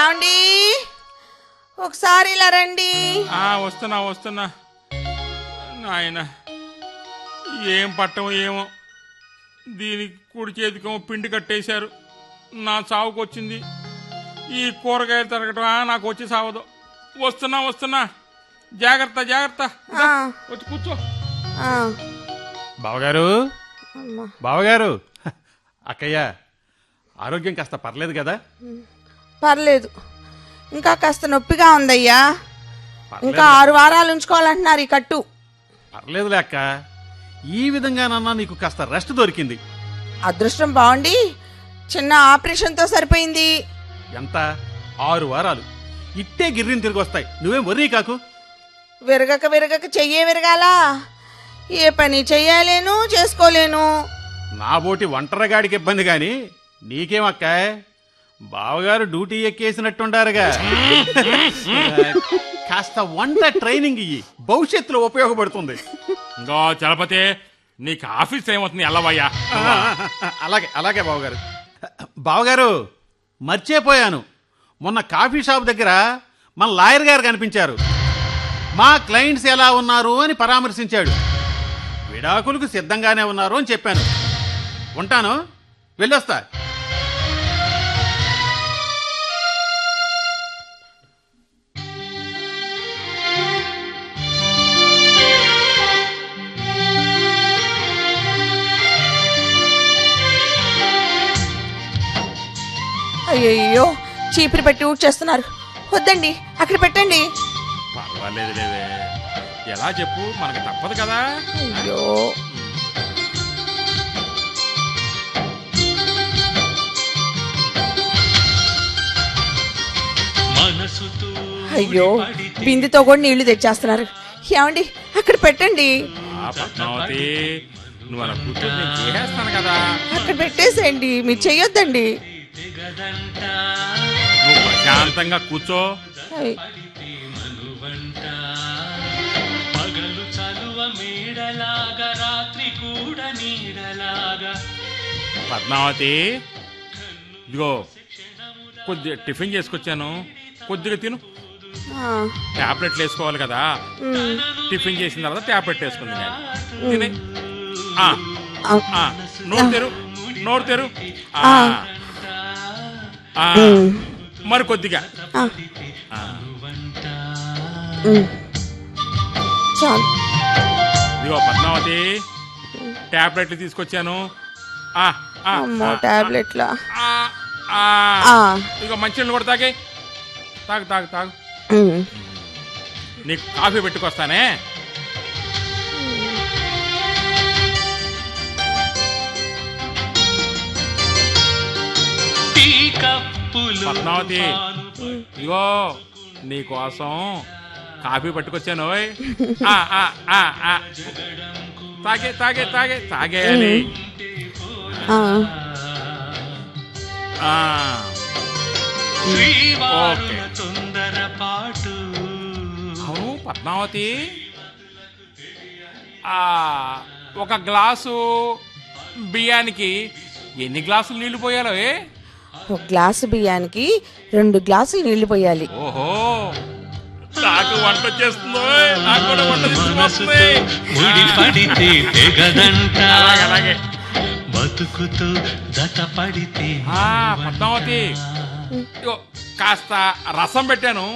ఏమండి, ఒకసారి ఇలా రండి. వస్తున్నా నాయన. ఏం పట్టం ఏమో, దీనికి కుడి చేతికేమో పిండి కట్టేశారు. నా సావుకు వచ్చింది. ఈ కూరగాయలు తరగటం నాకు వచ్చి సావదు. వస్తున్నా. జాగ్రత్త. వచ్చి కూర్చో. బావగారు, అక్కయ్య ఆరోగ్యం కాస్త పర్లేదు కదా? పర్లేదు, ఇంకా కాస్త నొప్పిగా ఉందయ్యా. ఇంకా 6 వారాలు ఉంచుకోవాలంటున్నారు ఈ కట్టు. పర్లేదులే అక్క, ఈ విధంగానన్నా నీకు కాస్త రెస్ట్ దొరికింది. అదృష్టం బాగుండి చిన్న ఆపరేషన్తో సరిపోయింది. ఎంత? 6 వారాలు ఇట్టే గిర్రిని తిరిగి వస్తాయి. నువ్వేం వర్రీ కాకు. విరగక చెయ్యే విరగాలా? ఏ పని చెయ్యలేను, చేసుకోలేను. నా బోటి ఒంటరిగాడికి ఇబ్బంది గాని నీకేమక్క? బావగారు డ్యూటీ ఎక్కేసినట్టుండారుగా. కాస్త వంట ట్రైనింగ్ ఇయ్యి, భవిష్యత్తులో ఉపయోగపడుతుంది. ఇంకో చలపతి, నీకు ఆఫీస్ ఏమవుతుంది? ఎల్లవయ్యా. అలాగే బావగారు, మర్చిపోయాను. మొన్న కాఫీ షాప్ దగ్గర మన లాయర్ గారు కనిపించారు. మా క్లయింట్స్ ఎలా ఉన్నారు అని పరామర్శించాడు. విడాకులకు సిద్ధంగానే ఉన్నారు అని చెప్పాను. ఉంటాను, వెళ్ళొస్తా. అయ్యో, చీపురు పెట్టి ఊడ్చేస్తున్నారు. వద్దండి, అక్కడ పెట్టండి. పర్వాలేదు లేవే, ఎలా చెప్పు, మనకు తప్పదు కదా. అయ్యో, అయ్యో, బిందుతో కూడా నీళ్లు తెచ్చేస్తున్నారు. ఏమండి, అక్కడ పెట్టండి. పద్మావతి, నువ్వు అలా కూర్చొని నేను చేసేస్తాను కదా. అక్కడ పెట్టేసేయండి, మీరు చెయ్యొద్దండి. నువ్వు ప్రశాంతంగా కూర్చో. పద్మావతి, ఇదిగో కొద్దిగా టిఫిన్ చేసుకొచ్చాను, కొద్దిగా తిను. టాబ్లెట్లు వేసుకోవాలి కదా. టిఫిన్ చేసిన తర్వాత టాబ్లెట్ వేసుకుంది నేను. తినే నోరు తెరు. మరి కొద్దిగా. ఇదిగో పద్మావతి, టాబ్లెట్లు తీసుకొచ్చాను. టాబ్లెట్లా? ఇదిగో మంచినీళ్ళు కూడా తాగు. నీకు కాఫీ పెట్టుకొస్తానే. పద్మావతి, ఇగో నీకోసం కాఫీ పట్టుకొచ్చాను. తాగేయాలి. ఆ, ఆ, ఓకే. అవును పద్మావతి, ఒక గ్లాసు బియ్యానికి ఎన్ని గ్లాసులు నీళ్లు పోయాలో? ఒక గ్లాసు బియ్యానికి 2 గ్లాసులు నీళ్లు పోయాలి. ఓహో, నాకు వంట చేస్తుందో, నాకు కూడా వంట తీసుకొస్తుంది. అలాగే. బతుకుతూ జత పడితే పద్మావతి, ఇగో కాస్త రసం పెట్టాను.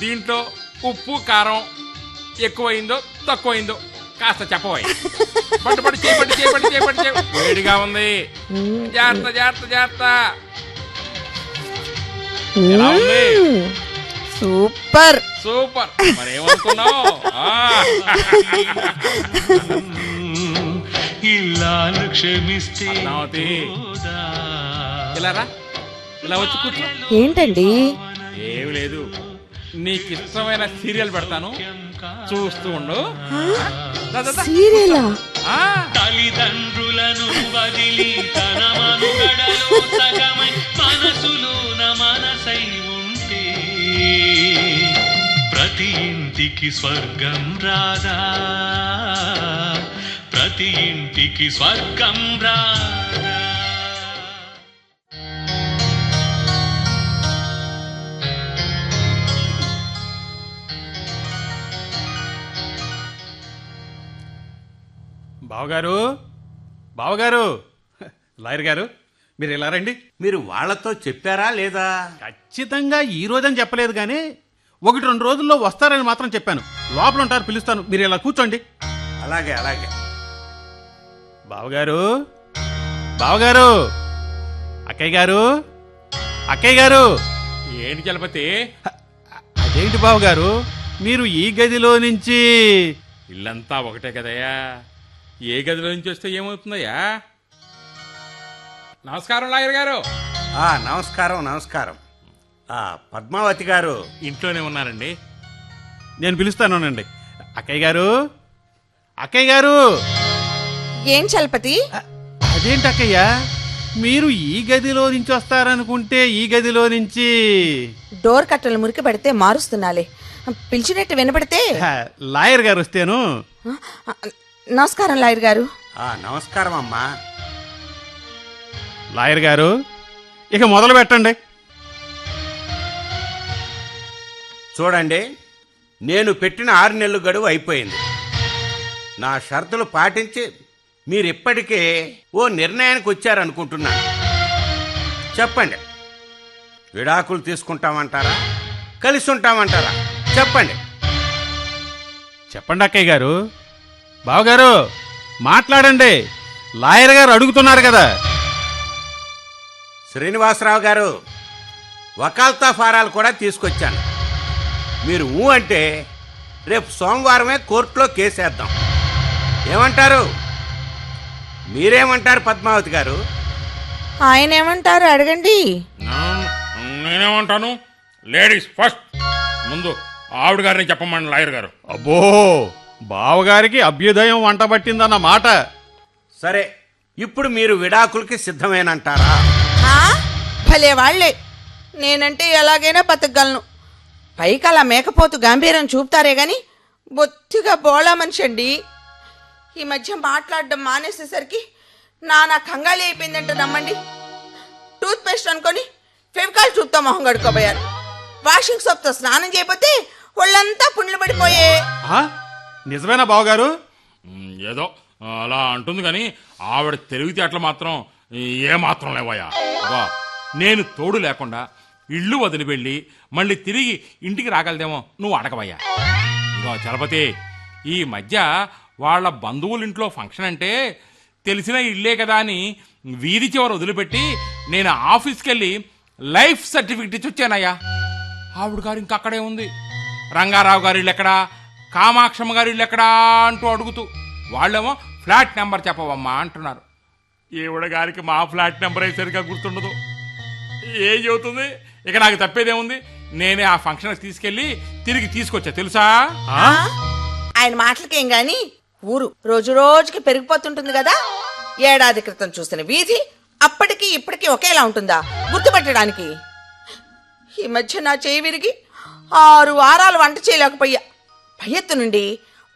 దీంట్లో ఉప్పు కారం ఎక్కువైందో తక్కువైందో కాస్త చెప్పబోయ్. పట్టుబడి చేపట్టి వేడిగా ఉంది. జాగ్రత్త. ఎలా ఉంది? సూపర్. మరేమనుకున్నావు? ఇల్లాలు క్షమిస్తే పద్మావతి, ఇలా వచ్చి కూర్చో. ఏంటండి? ఏమి లేదు, నీకు ఇష్టమైన సీరియల్ పెడతాను, చూస్తూ ఉండు. సీరియలా? తల్లిదండ్రులను వదిలి తన మనుగడలో సగమై మనసులోన మనసై ఉంటే ప్రతి ఇంటికి స్వర్గం రాదా? ప్రతి ఇంటికి స్వర్గం రాదా? బావగారు, లాయర్ గారు, మీరు ఇలా రండి. మీరు వాళ్ళతో చెప్పారా లేదా? ఖచ్చితంగా ఈ రోజని చెప్పలేదు కానీ 1-2 రోజుల్లో వస్తారని మాత్రం చెప్పాను. లోపల ఉంటారు, పిలుస్తాను. మీరు ఇలా కూర్చోండి. అలాగే. బావగారు, అక్కయ్య గారు. ఏంటి చలపతి? అదేంటి బావగారు, మీరు ఈ గదిలో నుంచి? ఇల్లంతా ఒకటే కదయ్యా, ఏ గదిలో నుంచి వస్తే ఏమవుతుందయ్యా? నమస్కారం లాయర్ గారు. నమస్కారం. పద్మావతి గారు ఇంట్లోనే ఉన్నారండి. నేను పిలుస్తానండి. అక్కయ్య గారు. ఏం చలపతి? అదేంటి అక్కయ్య, మీరు ఈ గదిలో నుంచి వస్తారనుకుంటే ఈ గదిలో నుంచి? డోర్ కట్టలు మురికి పడితే మారుస్తున్నాలే, పిలిచినట్టు వినపడితే. లాయర్ గారు వస్తేను. నమస్కారం లాయర్ గారు. నమస్కారం అమ్మా. లాయర్ గారు, ఇక మొదలు పెట్టండి. చూడండి, నేను పెట్టిన 6 నెలల గడువు అయిపోయింది. నా షరతులు పాటించి మీరు ఇప్పటికే ఓ నిర్ణయానికి వచ్చారనుకుంటున్నాను. చెప్పండి, విడాకులు తీసుకుంటామంటారా, కలిసి ఉంటామంటారా? చెప్పండి అక్కయ్య గారు. బావగారు, మాట్లాడండి. లాయర్ గారు అడుగుతున్నారు కదా. శ్రీనివాసరావు గారు, వకాల్తా ఫారాలు కూడా తీసుకొచ్చాను. మీరు అంటే రేపు సోమవారమే కోర్టులో కేసేద్దాం. ఏమంటారు? మీరేమంటారు పద్మావతి గారు? ఆయన ఏమంటారు అడగండి. నేనేమంటాను? Ladies first. ముందు ఆవిడ గారిని చెప్పమని లాయర్ గారు. అబ్బో, బావగారికి అభ్యుదయం వంట పట్టిందన్న మాట. సరే, ఇప్పుడు మీరు విడాకులకి సిద్ధమేనంటారా? భలే వాళ్లే, నేనంటే ఎలాగైనా బతకగలను. పైకి అలా మేకపోతు గాంభీర్యం చూపుతారే గాని బొత్తిగా బోళా మనిషి అండి. ఈ మధ్య మాట్లాడడం మానేసేసరికి నా కంగాళి అయిపోయిందంటే నమ్మండి. టూత్ పేస్ట్ అనుకొని ఫెవికాల్ చూపుతో మొహం కడుక్కోబోయారు. వాషింగ్ సోప్తో స్నానం చేయకపోతే ఒళ్ళంతా పుండ్లు పడిపోయే. నిజమేనా బావగారు? ఏదో అలా అంటుంది కానీ ఆవిడ తెలివితేటలు మాత్రం ఏమాత్రం లేవయ్యా. నేను తోడు లేకుండా ఇల్లు వదిలి వెళ్ళి మళ్ళీ తిరిగి ఇంటికి రాగలదేమో నువ్వు అడగవయ్యా. ఇగో చలపతి, ఈ మధ్య వాళ్ళ బంధువులింట్లో ఫంక్షన్ అంటే తెలిసిన ఇల్లే కదా అని వీధి చివర వదిలిపెట్టి నేను ఆఫీస్కి వెళ్ళి లైఫ్ సర్టిఫికెట్ ఇచ్చి వచ్చానయ్యా. ఆవిడ గారు ఇంకక్కడే ఉంది. రంగారావు గారి ఇల్లు ఎక్కడా, కామాక్షమ్మ గారి ఇల్లు ఎక్కడా అంటూ అడుగుతూ, వాళ్ళేమో ఫ్లాట్ నెంబర్ చెప్పవమ్మా అంటున్నారు. ఈవిడ గారికి మా ఫ్లాట్ నెంబర్ అయితే సరిగా గుర్తుండదు. ఏం చెబుతుంది? ఇక నాకు తప్పేదేముంది, నేనే ఆ ఫంక్షన్ తీసుకెళ్లి తిరిగి తీసుకొచ్చా తెలుసా. ఆయన మాటలకేం గాని ఊరు రోజు రోజుకి పెరిగిపోతుంటుంది కదా. ఏడాది క్రితం చూసిన వీధి అప్పటికి ఇప్పటికి ఒకేలా ఉంటుందా గుర్తుపట్టడానికి? ఈ మధ్య నా చేయి విరిగి 6 వారాలు వంట చేయలేకపోయా. పయ్యత్తు నుండి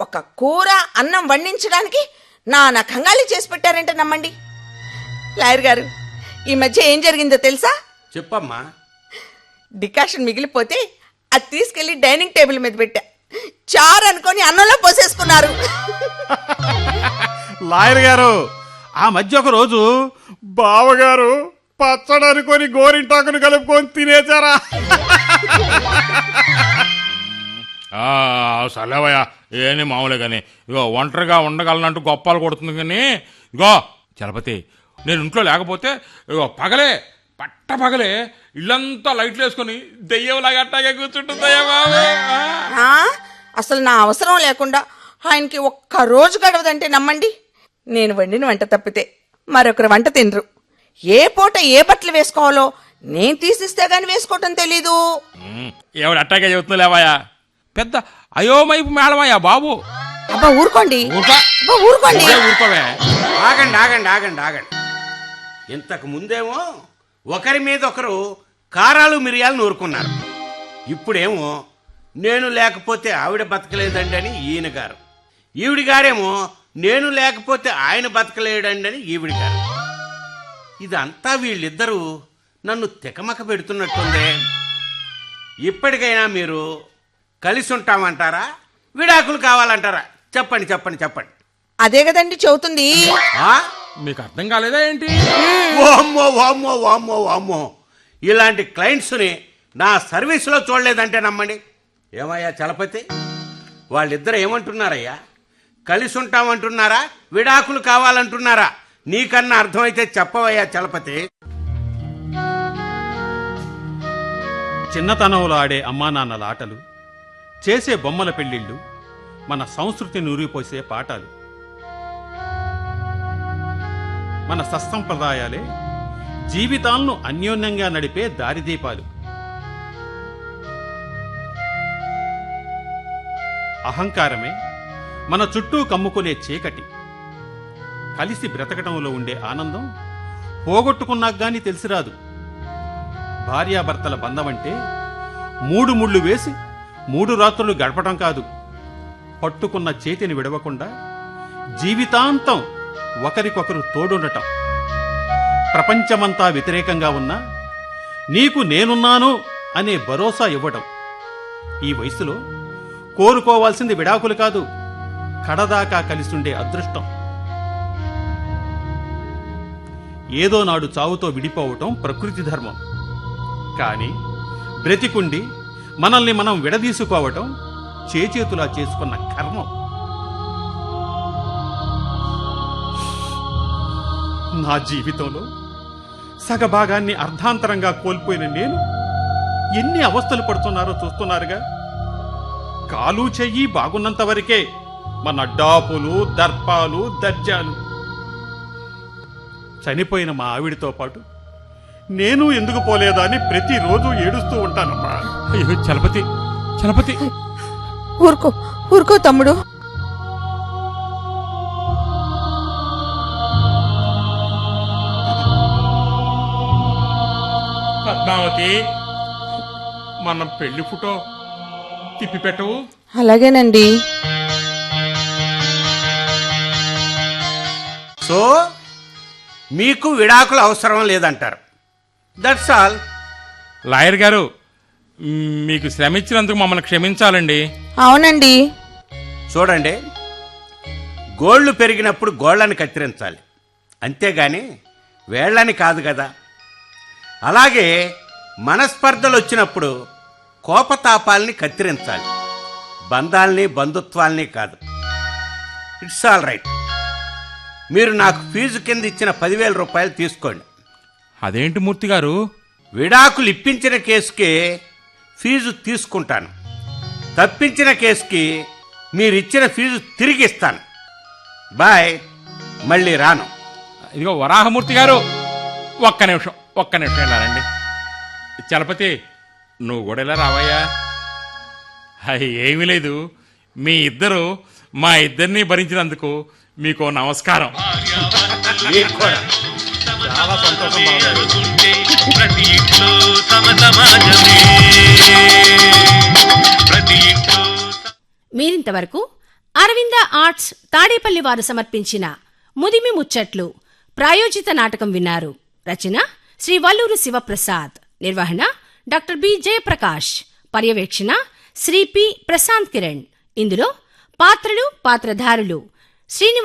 ఒక కూర అన్నం వండించడానికి నా కంగాళి చేసి పెట్టారంటే నమ్మండి. లాయర్ గారు, ఈ మధ్య ఏం జరిగిందో తెలుసా? చెప్పమ్మా. డికాషన్ మిగిలిపోతే అది తీసుకెళ్లి డైనింగ్ టేబుల్ మీద పెట్టా. చారు అనుకొని అన్నంలో పోసేసుకున్నారు. లాయర్ గారు, ఆ మధ్య ఒక రోజు బావగారు పచ్చడి అనుకొని గోరింటాకును కలుపుకొని తినేశారా? సలేవయ్యా, ఏని మామూలే కానీ ఇగో ఒంటరిగా ఉండగలనంటూ గొప్పాలు కొడుతుంది. కానీ ఇగో చలపతి, నేను ఇంట్లో లేకపోతే ఇగో పగలే ఇల్లంతా లైట్లు వేసుకొని దెయ్యంలాగా అట్టాగే కూర్చుంటుందయ్యా బాబు. అసలు నా అవసరం లేకుండా ఆయనకి ఒక్క రోజు గడవదంటే నమ్మండి. నేను వండిన వంట తప్పితే మరొకరు వంట తినరు. ఏ పూట ఏ బట్టలు వేసుకోవాలో నేను తీసిస్తే గాని వేసుకోవటం తెలీదు. ఎవడు అట్టాగే చెబుతుంది లేవాయా, పెద్ద అయోమైపు మేళమయ్యా బాబు. అబ్బా ఊరుకోండి, ఊరుకోండి. ఊరుకోవే. ఆగండి. ఇంతకు ముందేమో ఒకరి మీద ఒకరు కారాలు మిరియాలు నూరుకున్నారు. ఇప్పుడేమో నేను లేకపోతే ఆవిడ బతకలేదండి అని ఈయన గారు, ఈవిడి గారేమో నేను లేకపోతే ఆయన బతకలేడండి అని ఈవిడి గారు. ఇదంతా వీళ్ళిద్దరూ నన్ను తికమక పెడుతున్నట్టుందే. ఇప్పటికైనా మీరు కలిసి ఉంటామంటారా, విడాకులు కావాలంటారా? చెప్పండి. అదే కదండి చెబుతుంది. మీకు అర్థం కాలేదా ఏంటి? వామ్మో ఇలాంటి క్లయింట్స్ని నా సర్వీస్లో చూడలేదంటే నమ్మండి. ఏమయ్యా చలపతి, వాళ్ళిద్దరు ఏమంటున్నారయ్యా? కలిసి ఉంటామంటున్నారా, విడాకులు కావాలంటున్నారా? నీకన్నా అర్థమైతే చెప్పవయ్యా చలపతి. చిన్నతనంలో ఆడే అమ్మా నాన్నల ఆటలు, చేసే బొమ్మల పెళ్లిళ్ళు, మన సంస్కృతిని నూరిపోసే పాఠాలు, మన సత్సంప్రదాయాలే జీవితాలను అన్యోన్యంగా నడిపే దారిదీపాలు. అహంకారమే మన చుట్టూ కమ్ముకునే చీకటి. కలిసి బ్రతకటంలో ఉండే ఆనందం పోగొట్టుకున్నాక గాని తెలిసిరాదు. భార్యాభర్తల బంధమంటే 3 ముళ్ళు వేసి 3 రాత్రులు గడపటం కాదు. పట్టుకున్న చేతిని విడవకుండా జీవితాంతం ఒకరికొకరు తోడుండటం. ప్రపంచమంతా వ్యతిరేకంగా ఉన్నా నీకు నేనున్నాను అనే భరోసా ఇవ్వటం. ఈ వయసులో కోరుకోవాల్సింది విడాకులు కాదు, కడదాకా కలిసుండే అదృష్టం. ఏదో నాడు చావుతో విడిపోవటం ప్రకృతి ధర్మం. కానీ బ్రతికుండి మనల్ని మనం విడదీసుకోవటం చేతులా చేసుకున్న కర్మం. నా జీవితంలో సగభాగాన్ని అర్ధాంతరంగా కోల్పోయిన నేను ఎన్ని అవస్థలు పడుతున్నారో చూస్తున్నారుగా. కాలు చెయ్యి బాగున్నంత వరకే మన డాపులు, దర్పాలు, దర్జాలు. చనిపోయిన మా ఆవిడితో పాటు నేను ఎందుకు పోలేదా అని ప్రతిరోజు ఏడుస్తూ ఉంటానమ్మా. అయ్యో చలపతి. ఊరుకో తమ్ముడు. పద్మావతి, మన పెళ్లి ఫోటో తిప్పి పెట్టవు? అలాగేనండి. సో మీకు విడాకులు అవసరం లేదంటారు. That's all. లాయర్ గారు, మీకు శ్రమ ఇచ్చినందుకు మమ్మల్ని క్షమించాలండి. అవునండి. చూడండి, గోళ్లు పెరిగినప్పుడు గోళ్లని కత్తిరించాలి, అంతేగాని వేళ్లని కాదు కదా. అలాగే మనస్పర్ధలు వచ్చినప్పుడు కోపతాపాల్ని కత్తిరించాలి, బంధాల్ని బంధుత్వాల్ని కాదు. It's all right. మీరు నాకు ఫీజు కింద ఇచ్చిన 10,000 రూపాయలు తీసుకోండి. అదేంటి మూర్తి గారు? విడాకులు ఇప్పించిన కేసుకి ఫీజు తీసుకుంటాను, తప్పించిన కేసుకి మీరిచ్చిన ఫీజు తిరిగి ఇస్తాను. బాయ్, మళ్ళీ రాను. ఇదిగో వరాహమూర్తి గారు, ఒక్క నిమిషం వెళ్ళారండి. చలపతి, నువ్వు కూడా ఇలా రావయ్యా. ఏమీ లేదు, మీ ఇద్దరు మా ఇద్దరిని భరించినందుకు మీకు నమస్కారం. మీకు కూడా. చాలా సంతోషం బావగారు. ప్రతి ఇంట్లో తమ సమాజమే, ప్రతి ఇంట్లో మీరింతవరకు అరవింద ఆర్ట్స్ తాడేపల్లి వారు సమర్పించిన ముదిమి ముచ్చట్లు ప్రాయోజిత నాటకం విన్నారు. రచన శ్రీ వల్లూరు శివప్రసాద్. నిర్వహణ డాక్టర్ బి జయప్రకాష్. పర్యవేక్షణ శ్రీ పి ప్రశాంత్ కిరణ్. ఇందులో పాత్రలు, పాత్రధారులు శ్రీనివాస్